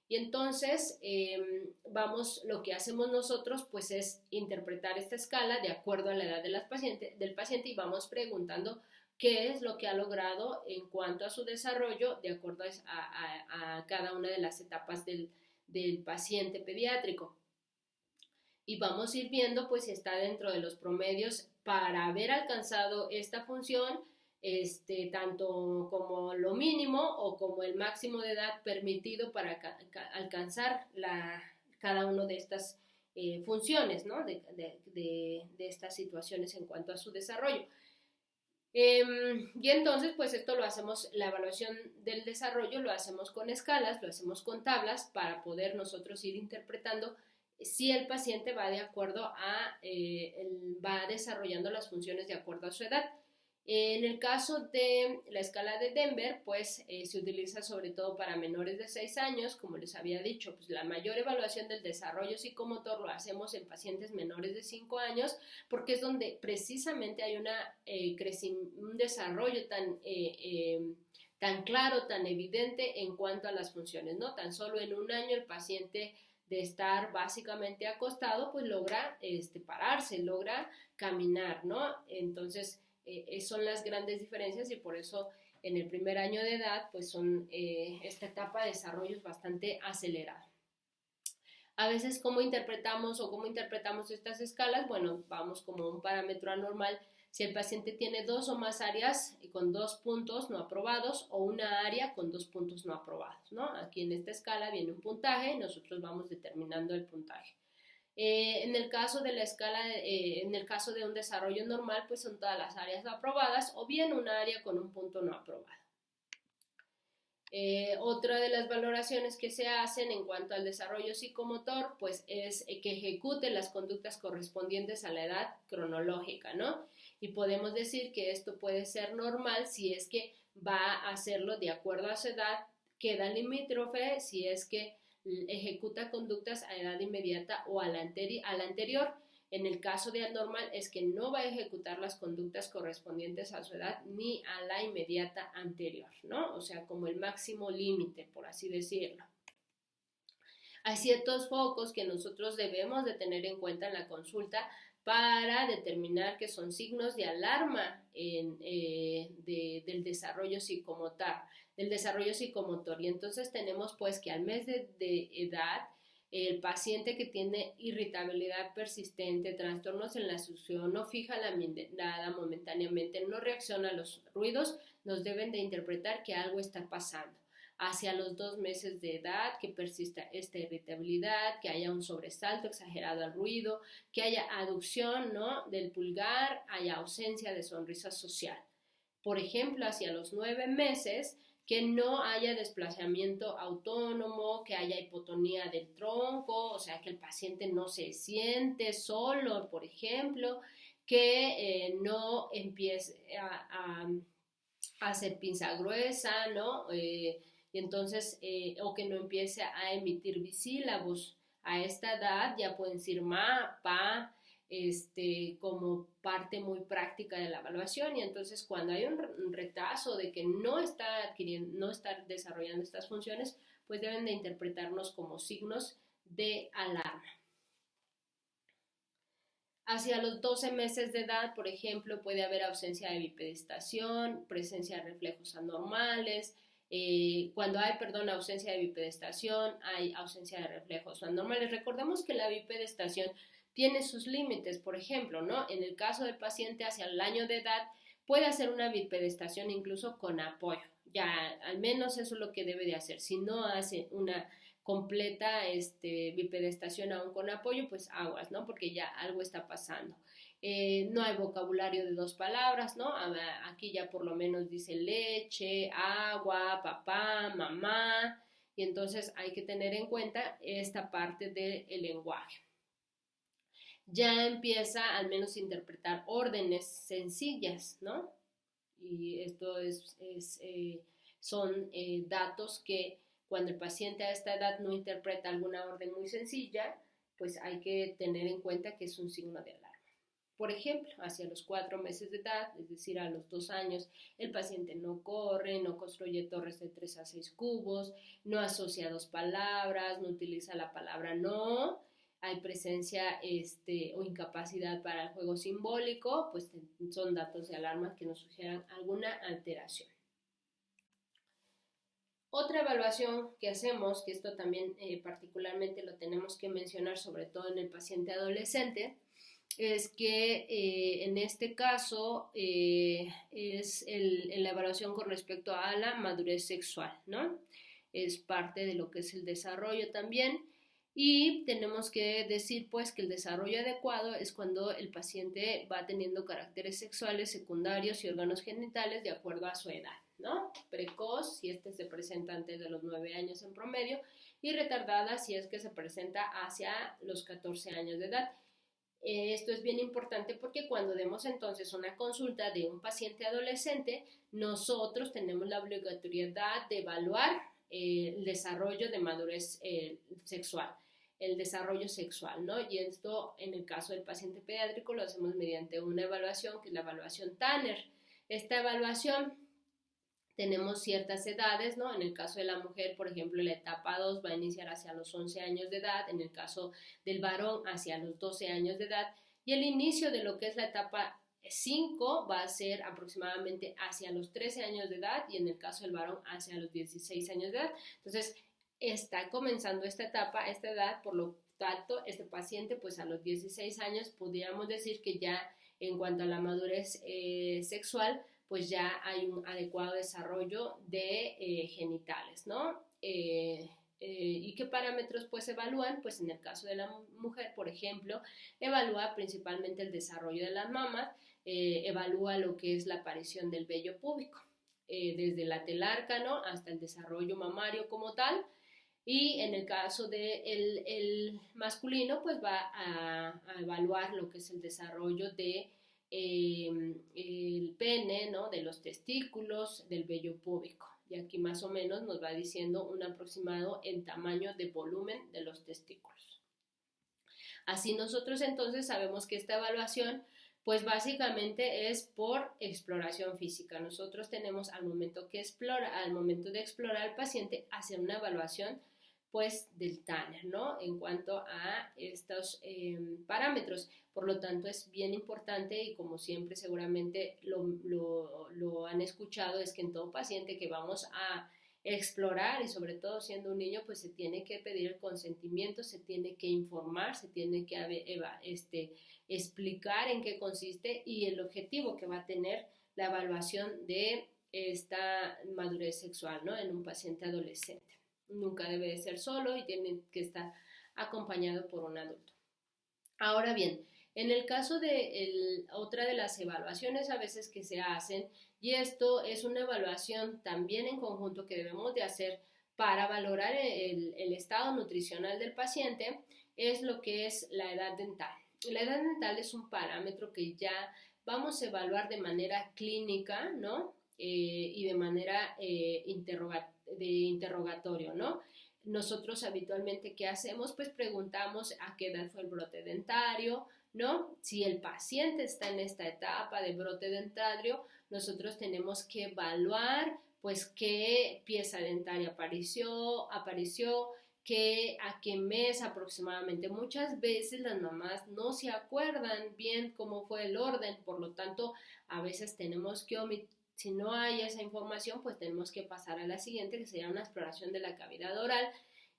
A: Y entonces lo que hacemos nosotros pues es interpretar esta escala de acuerdo a la edad del paciente, y vamos preguntando qué es lo que ha logrado en cuanto a su desarrollo de acuerdo a cada una de las etapas del paciente pediátrico. Y vamos a ir viendo pues si está dentro de los promedios para haber alcanzado esta función, tanto como lo mínimo o como el máximo de edad permitido para alcanzar cada una de estas funciones, ¿no? de estas situaciones en cuanto a su desarrollo. Y entonces pues esto lo hacemos, la evaluación del desarrollo lo hacemos con escalas, lo hacemos con tablas para poder nosotros ir interpretando si el paciente va de acuerdo va desarrollando las funciones de acuerdo a su edad. En el caso de la escala de Denver, pues se utiliza sobre todo para menores de 6 años, como les había dicho, pues la mayor evaluación del desarrollo psicomotor lo hacemos en pacientes menores de 5 años, porque es donde precisamente hay un desarrollo tan claro, tan evidente en cuanto a las funciones, ¿no? Tan solo en un año el paciente de estar básicamente acostado, pues logra pararse, logra caminar, ¿no? Entonces, son las grandes diferencias, y por eso en el primer año de edad, pues esta etapa de desarrollo es bastante acelerada. A veces, ¿cómo interpretamos estas escalas? Bueno, vamos como un parámetro anormal. Si el paciente tiene 2 o más áreas con 2 puntos no aprobados, o una área con 2 puntos no aprobados, ¿no? Aquí en esta escala viene un puntaje y nosotros vamos determinando el puntaje. En el caso de la escala, en el caso de un desarrollo normal, pues son todas las áreas aprobadas, o bien una área con un punto no aprobado. Otra de las valoraciones que se hacen en cuanto al desarrollo psicomotor, pues es que ejecute las conductas correspondientes a la edad cronológica, ¿no? Y podemos decir que esto puede ser normal si es que va a hacerlo de acuerdo a su edad, queda limítrofe si es que ejecuta conductas a edad inmediata o a la anterior. En el caso de anormal es que no va a ejecutar las conductas correspondientes a su edad ni a la inmediata anterior, ¿no? O sea, como el máximo límite, por así decirlo. Hay ciertos focos que nosotros debemos de tener en cuenta en la consulta para determinar que son signos de alarma del desarrollo psicomotor. Y entonces tenemos pues que al mes de edad, el paciente que tiene irritabilidad persistente, trastornos en la succión, no fija la mirada momentáneamente, no reacciona a los ruidos, nos deben de interpretar que algo está pasando. Hacia los 2 meses de edad, que persista esta irritabilidad, que haya un sobresalto exagerado al ruido, que haya aducción, ¿no?, del pulgar, haya ausencia de sonrisa social. Por ejemplo, hacia los 9 meses, que no haya desplazamiento autónomo, que haya hipotonía del tronco, o sea, que el paciente no se siente solo, por ejemplo, que no empiece a hacer pinza gruesa, ¿no? Y entonces, o que no empiece a emitir bisílabos. A esta edad ya pueden decir ma, pa, como parte muy práctica de la evaluación. Y entonces cuando hay un retraso de que no está desarrollando estas funciones, pues deben de interpretarnos como signos de alarma. Hacia los 12 meses de edad, por ejemplo, puede haber ausencia de bipedestación, presencia de reflejos anormales, Cuando hay, ausencia de bipedestación, hay ausencia de reflejos anormales. Recordemos que la bipedestación tiene sus límites, por ejemplo, ¿no? En el caso del paciente hacia el año de edad, puede hacer una bipedestación incluso con apoyo. Ya, al menos eso es lo que debe de hacer. Si no hace una completa bipedestación aún con apoyo, pues aguas, ¿no? Porque ya algo está pasando. No hay vocabulario de 2 palabras, ¿no? Aquí ya por lo menos dice leche, agua, papá, mamá, y entonces hay que tener en cuenta esta parte del lenguaje. Ya empieza al menos a interpretar órdenes sencillas, ¿no? Y esto son datos que cuando el paciente a esta edad no interpreta alguna orden muy sencilla, pues hay que tener en cuenta que es un signo de alarma. Por ejemplo, hacia los 4 meses de edad, es decir, a los 2 años, el paciente no corre, no construye torres de 3 a 6 cubos, no asocia 2 palabras, no utiliza la palabra no, hay presencia o incapacidad para el juego simbólico, pues son datos de alarma que nos sugieran alguna alteración. Otra evaluación que hacemos, que esto también particularmente lo tenemos que mencionar, sobre todo en el paciente adolescente, es que en este caso es la evaluación con respecto a la madurez sexual, ¿no? Es parte de lo que es el desarrollo también. Y tenemos que decir pues que el desarrollo adecuado es cuando el paciente va teniendo caracteres sexuales secundarios y órganos genitales de acuerdo a su edad, ¿no? Precoz, si se presenta antes de los 9 años en promedio, y retardada si es que se presenta hacia los 14 años de edad. Esto es bien importante porque cuando demos entonces una consulta de un paciente adolescente, nosotros tenemos la obligatoriedad de evaluar el desarrollo de madurez sexual, el desarrollo sexual, ¿no? Y esto en el caso del paciente pediátrico lo hacemos mediante una evaluación que es la evaluación Tanner. Esta evaluación tenemos ciertas edades, ¿no? En el caso de la mujer, por ejemplo, la etapa 2 va a iniciar hacia los 11 años de edad, en el caso del varón hacia los 12 años de edad, y el inicio de lo que es la etapa 5 va a ser aproximadamente hacia los 13 años de edad, y en el caso del varón hacia los 16 años de edad. Entonces, está comenzando esta etapa, esta edad, por lo tanto, este paciente, pues a los 16 años, podríamos decir que ya en cuanto a la madurez sexual, pues ya hay un adecuado desarrollo de genitales, ¿no? ¿Y qué parámetros pues evalúan? Pues en el caso de la mujer, por ejemplo, evalúa principalmente el desarrollo de las mamas, evalúa lo que es la aparición del vello púbico, desde la telarca, hasta el desarrollo mamario como tal. Y en el caso del el masculino, pues va a evaluar lo que es el desarrollo de el pene, ¿no? De los testículos, del vello púbico. Y aquí más o menos nos va diciendo un aproximado en tamaño de volumen de los testículos. Así nosotros entonces sabemos que esta evaluación pues básicamente es por exploración física. Nosotros tenemos al momento de explorar al paciente hacer una evaluación pues del Tanner, ¿no? En cuanto a estos parámetros. Por lo tanto, es bien importante y como siempre seguramente lo han escuchado, es que en todo paciente que vamos a explorar y sobre todo siendo un niño, pues se tiene que pedir el consentimiento, se tiene que informar, se tiene que explicar en qué consiste y el objetivo que va a tener la evaluación de esta madurez sexual, ¿no? En un paciente adolescente. Nunca debe de ser solo y tiene que estar acompañado por un adulto. Ahora bien, en el caso de otra de las evaluaciones a veces que se hacen, y esto es una evaluación también en conjunto que debemos de hacer para valorar el estado nutricional del paciente, es lo que es la edad dental. La edad dental es un parámetro que ya vamos a evaluar de manera clínica, ¿no? Y de manera interrogatorio, ¿no? Nosotros habitualmente, ¿qué hacemos? Pues preguntamos a qué edad fue el brote dentario, ¿no? Si el paciente está en esta etapa de brote dentario, nosotros tenemos que evaluar, pues, qué pieza dentaria apareció, a qué mes aproximadamente. Muchas veces las mamás no se acuerdan bien cómo fue el orden, por lo tanto, a veces tenemos que omitir Si no hay esa información, pues tenemos que pasar a la siguiente, que sería una exploración de la cavidad oral,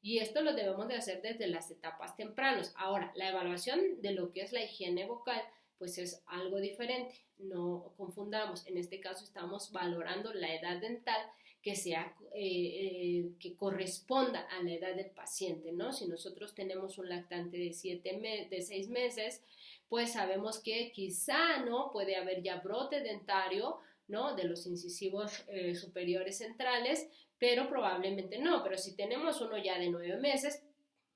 A: y esto lo debemos de hacer desde las etapas tempranas. Ahora, la evaluación de lo que es la higiene bucal, pues es algo diferente. No confundamos, en este caso estamos valorando la edad dental que sea que corresponda a la edad del paciente, ¿no? Si nosotros tenemos un lactante de 6 meses, pues sabemos que quizá, ¿no? Puede haber ya brote dentario, ¿no? De los incisivos superiores centrales, pero probablemente no. Pero si tenemos uno ya de 9 meses,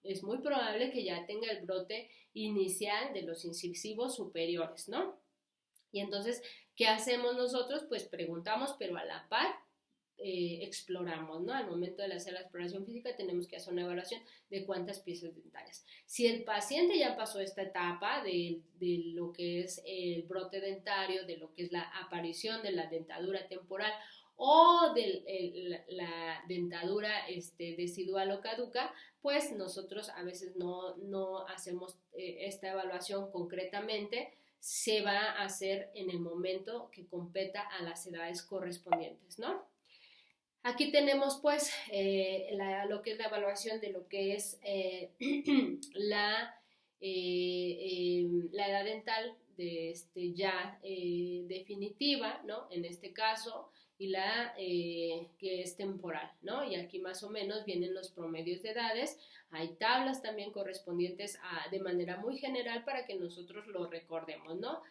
A: es muy probable que ya tenga el brote inicial de los incisivos superiores, ¿no? Y entonces, ¿qué hacemos nosotros? Pues preguntamos, pero a la par exploramos, ¿no? Al momento de hacer la exploración física tenemos que hacer una evaluación de cuántas piezas dentarias. Si el paciente ya pasó esta etapa de lo que es el brote dentario, de lo que es la aparición de la dentadura temporal o de la dentadura decidual o caduca, pues nosotros a veces no hacemos esta evaluación concretamente. Se va a hacer en el momento que competa a las edades correspondientes, ¿no? Aquí tenemos pues lo que es la evaluación de lo que es la edad dental ya definitiva, ¿no? En este caso, y la que es temporal, ¿no? Y aquí más o menos vienen los promedios de edades. Hay tablas también correspondientes de manera muy general para que nosotros lo recordemos, ¿no?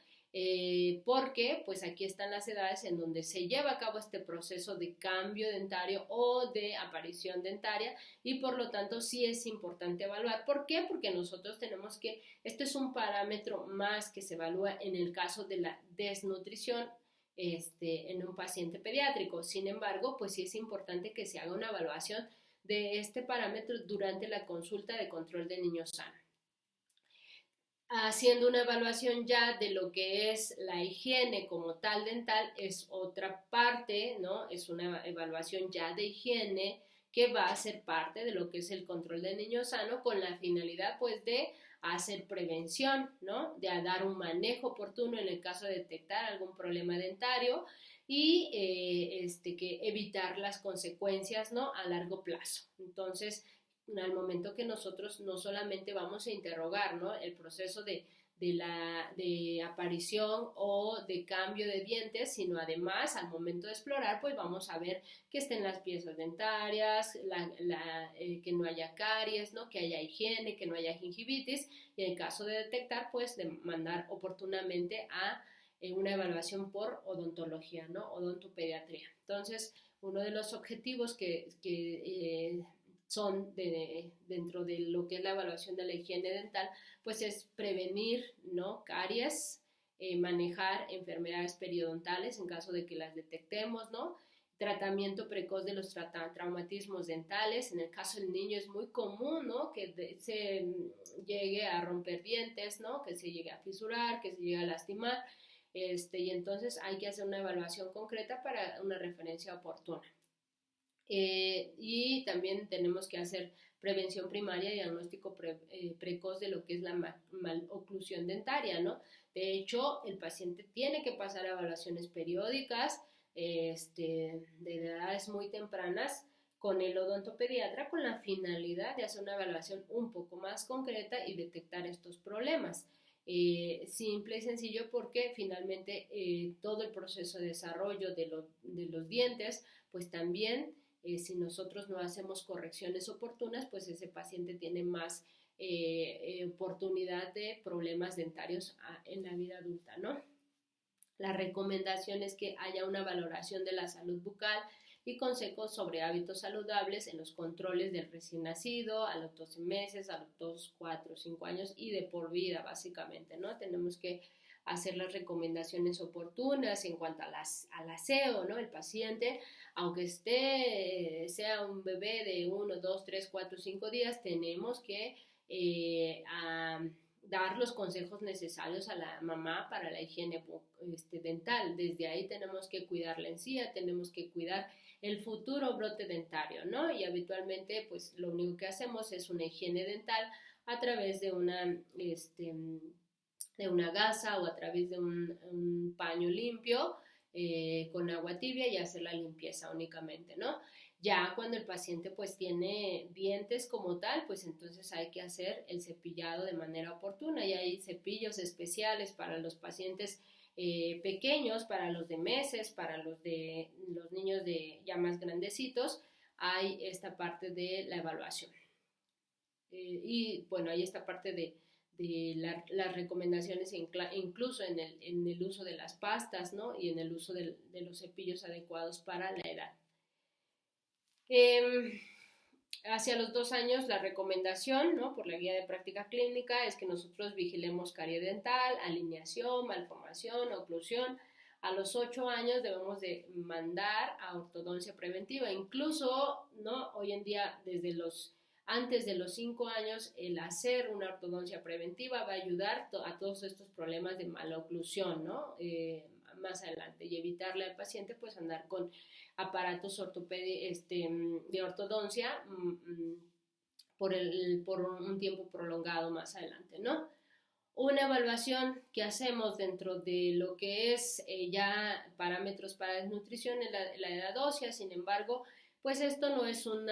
A: Porque pues aquí están las edades en donde se lleva a cabo este proceso de cambio dentario o de aparición dentaria, y por lo tanto sí es importante evaluar. ¿Por qué? Porque nosotros tenemos que, este es un parámetro más que se evalúa en el caso de la desnutrición en un paciente pediátrico. Sin embargo, pues sí es importante que se haga una evaluación de este parámetro durante la consulta de control de niños sanos. Haciendo una evaluación ya de lo que es la higiene como tal dental es otra parte, ¿no? Es una evaluación ya de higiene que va a ser parte de lo que es el control del niño sano, con la finalidad pues de hacer prevención, ¿no? De dar un manejo oportuno en el caso de detectar algún problema dentario y que evitar las consecuencias, ¿no? A largo plazo. Entonces, al momento que nosotros no solamente vamos a interrogar, ¿no? El proceso de aparición o de cambio de dientes, sino además al momento de explorar, pues vamos a ver que estén las piezas dentarias, que no haya caries, ¿no? Que haya higiene, que no haya gingivitis, y en caso de detectar, pues de mandar oportunamente a una evaluación por odontología, ¿no? Odontopediatría. Entonces, uno de los objetivos que son dentro de lo que es la evaluación de la higiene dental, pues es prevenir, ¿no? Caries, manejar enfermedades periodontales en caso de que las detectemos, ¿no? Tratamiento precoz de los traumatismos dentales. En el caso del niño es muy común, ¿no? Que se llegue a romper dientes, ¿no? Que se llegue a fisurar, que se llegue a lastimar, y entonces hay que hacer una evaluación concreta para una referencia oportuna. Y también tenemos que hacer prevención primaria y diagnóstico precoz de lo que es la maloclusión dentaria, ¿no? De hecho, el paciente tiene que pasar evaluaciones periódicas de edades muy tempranas con el odontopediatra, con la finalidad de hacer una evaluación un poco más concreta y detectar estos problemas. Simple y sencillo porque finalmente todo el proceso de desarrollo de los dientes, pues también si nosotros no hacemos correcciones oportunas, pues ese paciente tiene más oportunidad de problemas dentarios en la vida adulta, ¿no? La recomendación es que haya una valoración de la salud bucal y consejos sobre hábitos saludables en los controles del recién nacido, a los 12 meses, a los 4 o 5 años y de por vida, básicamente, ¿no? Tenemos que hacer las recomendaciones oportunas en cuanto al aseo, ¿no? El paciente, aunque sea un bebé de 1, 2, 3, 4, 5 días, tenemos que dar los consejos necesarios a la mamá para la higiene dental. Desde ahí tenemos que cuidar la encía, tenemos que cuidar el futuro brote dentario, ¿no? Y habitualmente, pues, lo único que hacemos es una higiene dental a través de una gasa o a través de un paño limpio, con agua tibia y hacer la limpieza únicamente, ¿no? Ya cuando el paciente pues tiene dientes como tal, pues entonces hay que hacer el cepillado de manera oportuna y hay cepillos especiales para los pacientes pequeños, para los de meses, para los niños de ya más grandecitos, hay esta parte de la evaluación. Y bueno, hay esta parte de las recomendaciones incluso en el uso de las pastas, ¿no? Y en el uso de los cepillos adecuados para la edad. Hacia los 2 años la recomendación, ¿no? Por la guía de práctica clínica es que nosotros vigilemos carie dental, alineación, malformación, oclusión. A los 8 años debemos de mandar a ortodoncia preventiva. Incluso, ¿no? Hoy en día, antes de los 5 años, el hacer una ortodoncia preventiva va a ayudar a todos estos problemas de maloclusión, ¿no? Más adelante y evitarle al paciente pues andar con aparatos de ortodoncia por un tiempo prolongado más adelante, ¿no? Una evaluación que hacemos dentro de lo que es ya parámetros para desnutrición en la edad ósea, sin embargo, pues esto no es un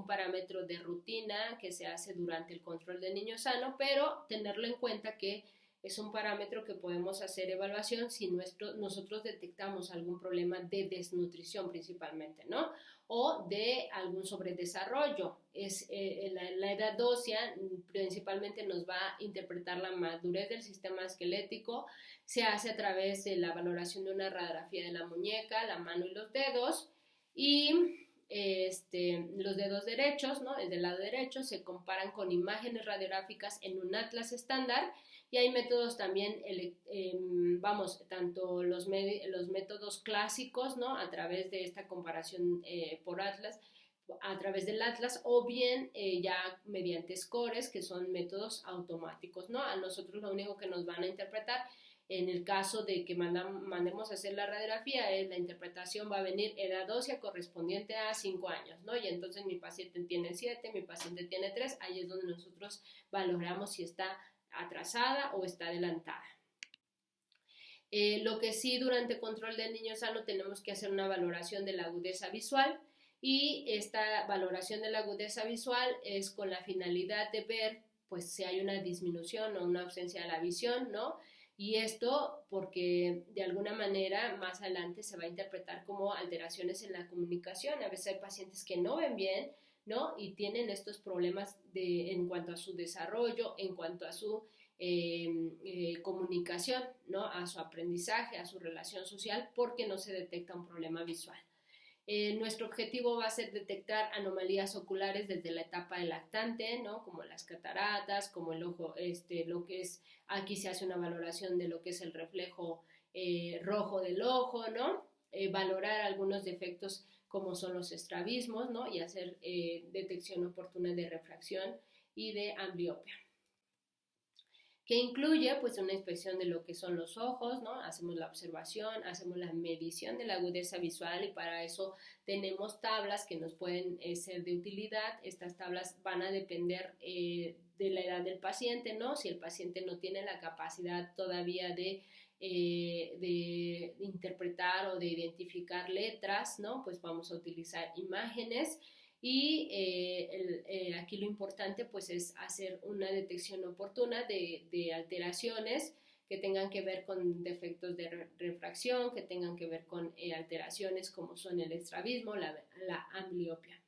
A: parámetro de rutina que se hace durante el control del niño sano, pero tenerlo en cuenta que es un parámetro que podemos hacer evaluación si nosotros detectamos algún problema de desnutrición principalmente, ¿no? O de algún sobredesarrollo. La edad ósea principalmente nos va a interpretar la madurez del sistema esquelético, se hace a través de la valoración de una radiografía de la muñeca, la mano y los dedos, y los dedos derechos, ¿no? El del lado derecho se comparan con imágenes radiográficas en un atlas estándar y hay métodos también, tanto los métodos clásicos, ¿no? A través de esta comparación por atlas, a través del atlas o bien ya mediante scores que son métodos automáticos, ¿no? A nosotros lo único que nos van a interpretar en el caso de que mandemos a hacer la radiografía, la interpretación va a venir edad ósea correspondiente a 5 años, ¿no? Y entonces mi paciente tiene 7, mi paciente tiene 3, ahí es donde nosotros valoramos si está atrasada o está adelantada. Lo que sí, durante control del niño sano tenemos que hacer una valoración de la agudeza visual y esta valoración de la agudeza visual es con la finalidad de ver pues si hay una disminución o una ausencia de la visión, ¿no? Y esto porque de alguna manera más adelante se va a interpretar como alteraciones en la comunicación. A veces hay pacientes que no ven bien, ¿no? Y tienen estos problemas en cuanto a su desarrollo, en cuanto a su comunicación, ¿no? A su aprendizaje, a su relación social, porque no se detecta un problema visual. Nuestro objetivo va a ser detectar anomalías oculares desde la etapa del lactante, ¿no? Como las cataratas, como el ojo, lo que es, aquí se hace una valoración de lo que es el reflejo rojo del ojo, ¿no? Valorar algunos defectos como son los estrabismos, ¿no? Y hacer detección oportuna de refracción y de ambliopia, que incluye pues una inspección de lo que son los ojos, ¿no? Hacemos la observación, hacemos la medición de la agudeza visual y para eso tenemos tablas que nos pueden ser de utilidad. Estas tablas van a depender de la edad del paciente, ¿no? Si el paciente no tiene la capacidad todavía de interpretar o de identificar letras, ¿no? Pues vamos a utilizar imágenes. Y aquí lo importante pues es hacer una detección oportuna de alteraciones que tengan que ver con defectos de refracción, que tengan que ver con alteraciones como son el estrabismo, la ambliopia.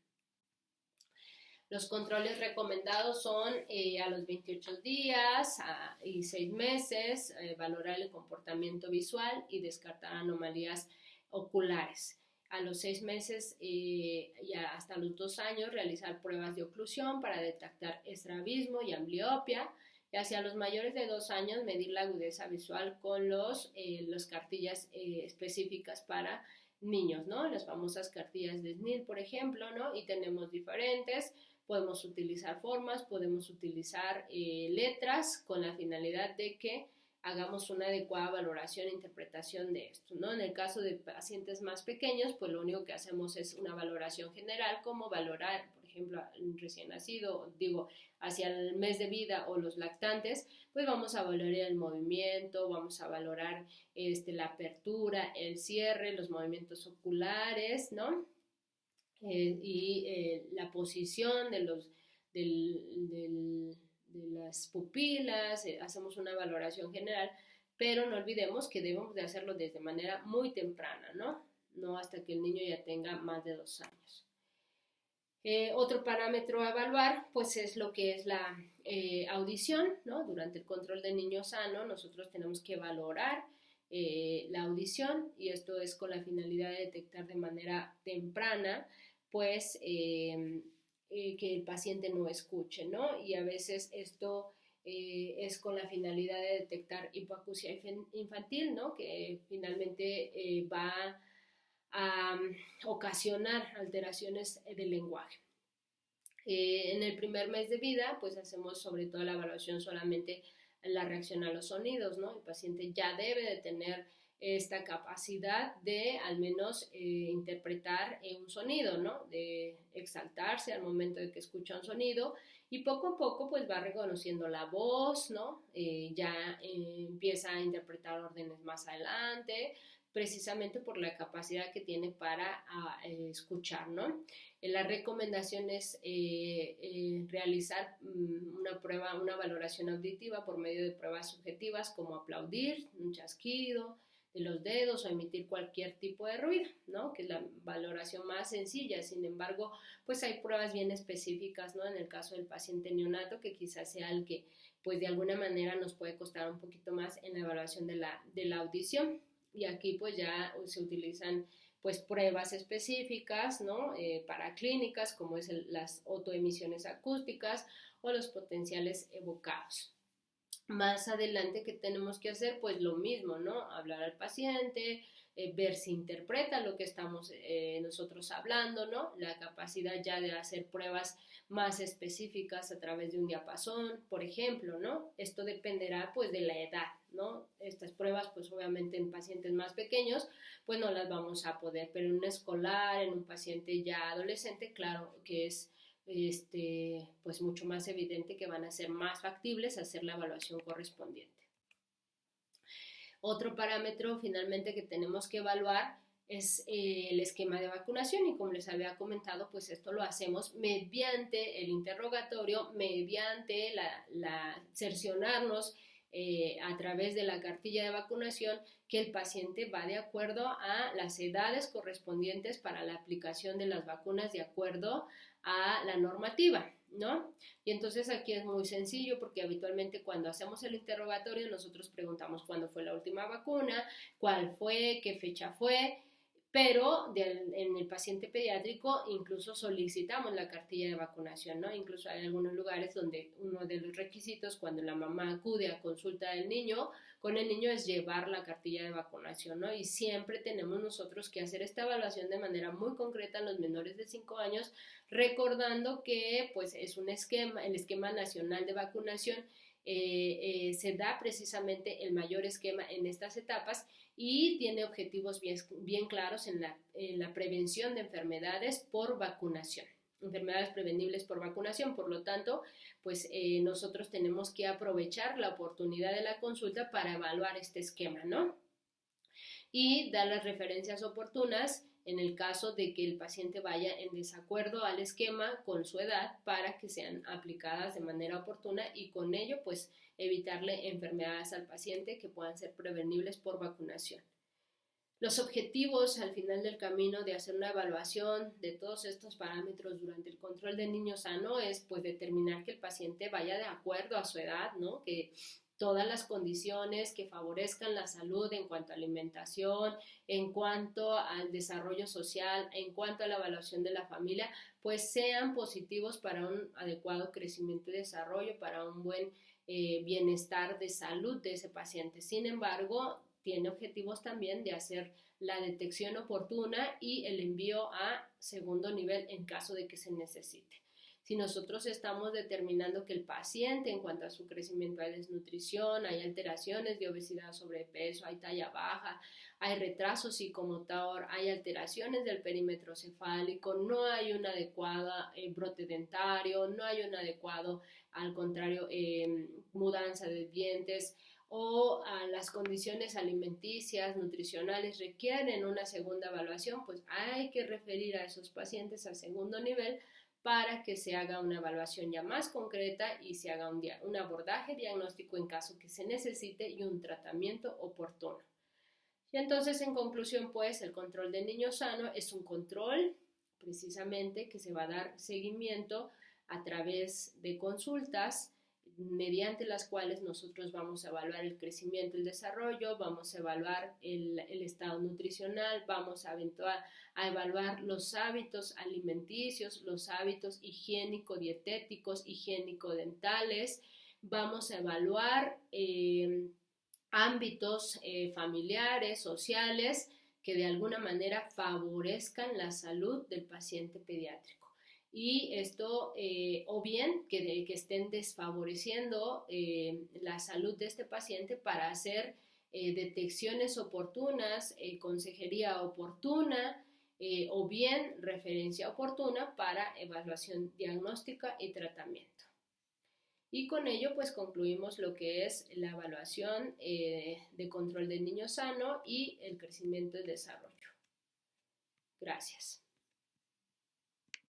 A: Los controles recomendados son a los 28 días y 6 meses, valorar el comportamiento visual y descartar anomalías oculares. A los 6 meses y hasta los 2 años realizar pruebas de oclusión para detectar estrabismo y ambliopia. Y hacia los mayores de 2 años medir la agudeza visual con las cartillas específicas para niños, ¿no? Las famosas cartillas de Snell, por ejemplo, ¿no? Y tenemos diferentes. Podemos utilizar formas, podemos utilizar letras con la finalidad de que hagamos una adecuada valoración e interpretación de esto, ¿no? En el caso de pacientes más pequeños, pues lo único que hacemos es una valoración general, como valorar, por ejemplo, recién nacido, digo, hacia el mes de vida o los lactantes, pues vamos a valorar el movimiento, vamos a valorar la apertura, el cierre, los movimientos oculares, ¿no? La posición de las pupilas, hacemos una valoración general, pero no olvidemos que debemos de hacerlo desde manera muy temprana, ¿no? No hasta que el niño ya tenga más de 2 años. Otro parámetro a evaluar, pues es lo que es la audición, ¿no? Durante el control de niño sano, nosotros tenemos que valorar la audición, y esto es con la finalidad de detectar de manera temprana, pues, que el paciente no escuche, ¿no? Y a veces esto es con la finalidad de detectar hipoacusia infantil, ¿no? Que finalmente va a ocasionar alteraciones del lenguaje. En el primer mes de vida, pues hacemos sobre todo la evaluación solamente la reacción a los sonidos, ¿no? El paciente ya debe de tener esta capacidad de al menos interpretar un sonido, ¿no? De exaltarse al momento de que escucha un sonido, y poco a poco pues va reconociendo la voz, ¿no? Ya empieza a interpretar órdenes más adelante, precisamente por la capacidad que tiene para escuchar, ¿no? La recomendación es realizar una prueba, una valoración auditiva por medio de pruebas subjetivas como aplaudir, un chasquido de los dedos o emitir cualquier tipo de ruido, ¿no? Que es la valoración más sencilla. Sin embargo, pues hay pruebas bien específicas, ¿no? En el caso del paciente neonato, que quizás sea el que, pues de alguna manera nos puede costar un poquito más en la evaluación de la audición. Y aquí pues ya se utilizan pues pruebas específicas, ¿no? Para clínicas, como es las autoemisiones acústicas o los potenciales evocados. Más adelante, ¿qué tenemos que hacer? Pues lo mismo, ¿no? Hablar al paciente, ver si interpreta lo que estamos nosotros hablando, ¿no? La capacidad ya de hacer pruebas más específicas a través de un diapasón, por ejemplo, ¿no? Esto dependerá pues de la edad, ¿no? Estas pruebas pues obviamente en pacientes más pequeños pues no las vamos a poder, pero en un escolar, en un paciente ya adolescente, claro que es pues mucho más evidente que van a ser más factibles hacer la evaluación correspondiente. Otro parámetro finalmente que tenemos que evaluar es el esquema de vacunación, y como les había comentado, pues esto lo hacemos mediante el interrogatorio, mediante cerciorarnos a través de la cartilla de vacunación que el paciente va de acuerdo a las edades correspondientes para la aplicación de las vacunas de acuerdo a la normativa, ¿no? Y entonces aquí es muy sencillo, porque habitualmente cuando hacemos el interrogatorio nosotros preguntamos cuándo fue la última vacuna, cuál fue, qué fecha fue, pero en el paciente pediátrico incluso solicitamos la cartilla de vacunación, ¿no? Incluso hay algunos lugares donde uno de los requisitos cuando la mamá acude a consulta del niño, con el niño, es llevar la cartilla de vacunación, ¿no? Y siempre tenemos nosotros que hacer esta evaluación de manera muy concreta en los menores de 5 años, recordando que pues es un esquema, el esquema nacional de vacunación se da precisamente el mayor esquema en estas etapas, y tiene objetivos bien claros en la prevención de enfermedades por vacunación, enfermedades prevenibles por vacunación. Por lo tanto, pues nosotros tenemos que aprovechar la oportunidad de la consulta para evaluar este esquema, ¿no? Y dar las referencias oportunas en el caso de que el paciente vaya en desacuerdo al esquema con su edad, para que sean aplicadas de manera oportuna y con ello pues evitarle enfermedades al paciente que puedan ser prevenibles por vacunación. Los objetivos al final del camino de hacer una evaluación de todos estos parámetros durante el control del niño sano es pues determinar que el paciente vaya de acuerdo a su edad, ¿no? Que todas las condiciones que favorezcan la salud en cuanto a alimentación, en cuanto al desarrollo social, en cuanto a la evaluación de la familia, pues sean positivos para un adecuado crecimiento y desarrollo, para un buen bienestar de salud de ese paciente. Sin embargo, tiene objetivos también de hacer la detección oportuna y el envío a segundo nivel en caso de que se necesite. Si nosotros estamos determinando que el paciente en cuanto a su crecimiento hay desnutrición, hay alteraciones de obesidad, sobrepeso, hay talla baja, hay retraso psicomotor, hay alteraciones del perímetro cefálico, no hay un adecuado brote dentario, no hay un adecuado, al contrario, mudanza de dientes, o las condiciones alimenticias, nutricionales requieren una segunda evaluación, pues hay que referir a esos pacientes a segundo nivel para que se haga una evaluación ya más concreta y se haga un abordaje diagnóstico en caso que se necesite y un tratamiento oportuno. Y entonces, en conclusión, pues el control del niño sano es un control precisamente que se va a dar seguimiento a través de consultas mediante las cuales nosotros vamos a evaluar el crecimiento, el desarrollo, vamos a evaluar el estado nutricional, vamos a evaluar los hábitos alimenticios, los hábitos higiénico-dietéticos, higiénico-dentales, vamos a evaluar ámbitos familiares, sociales, que de alguna manera favorezcan la salud del paciente pediátrico. Y esto, o bien que estén desfavoreciendo la salud de este paciente para hacer detecciones oportunas, consejería oportuna, o bien referencia oportuna para evaluación diagnóstica y tratamiento. Y con ello pues concluimos lo que es la evaluación de control del niño sano y el crecimiento y desarrollo. Gracias.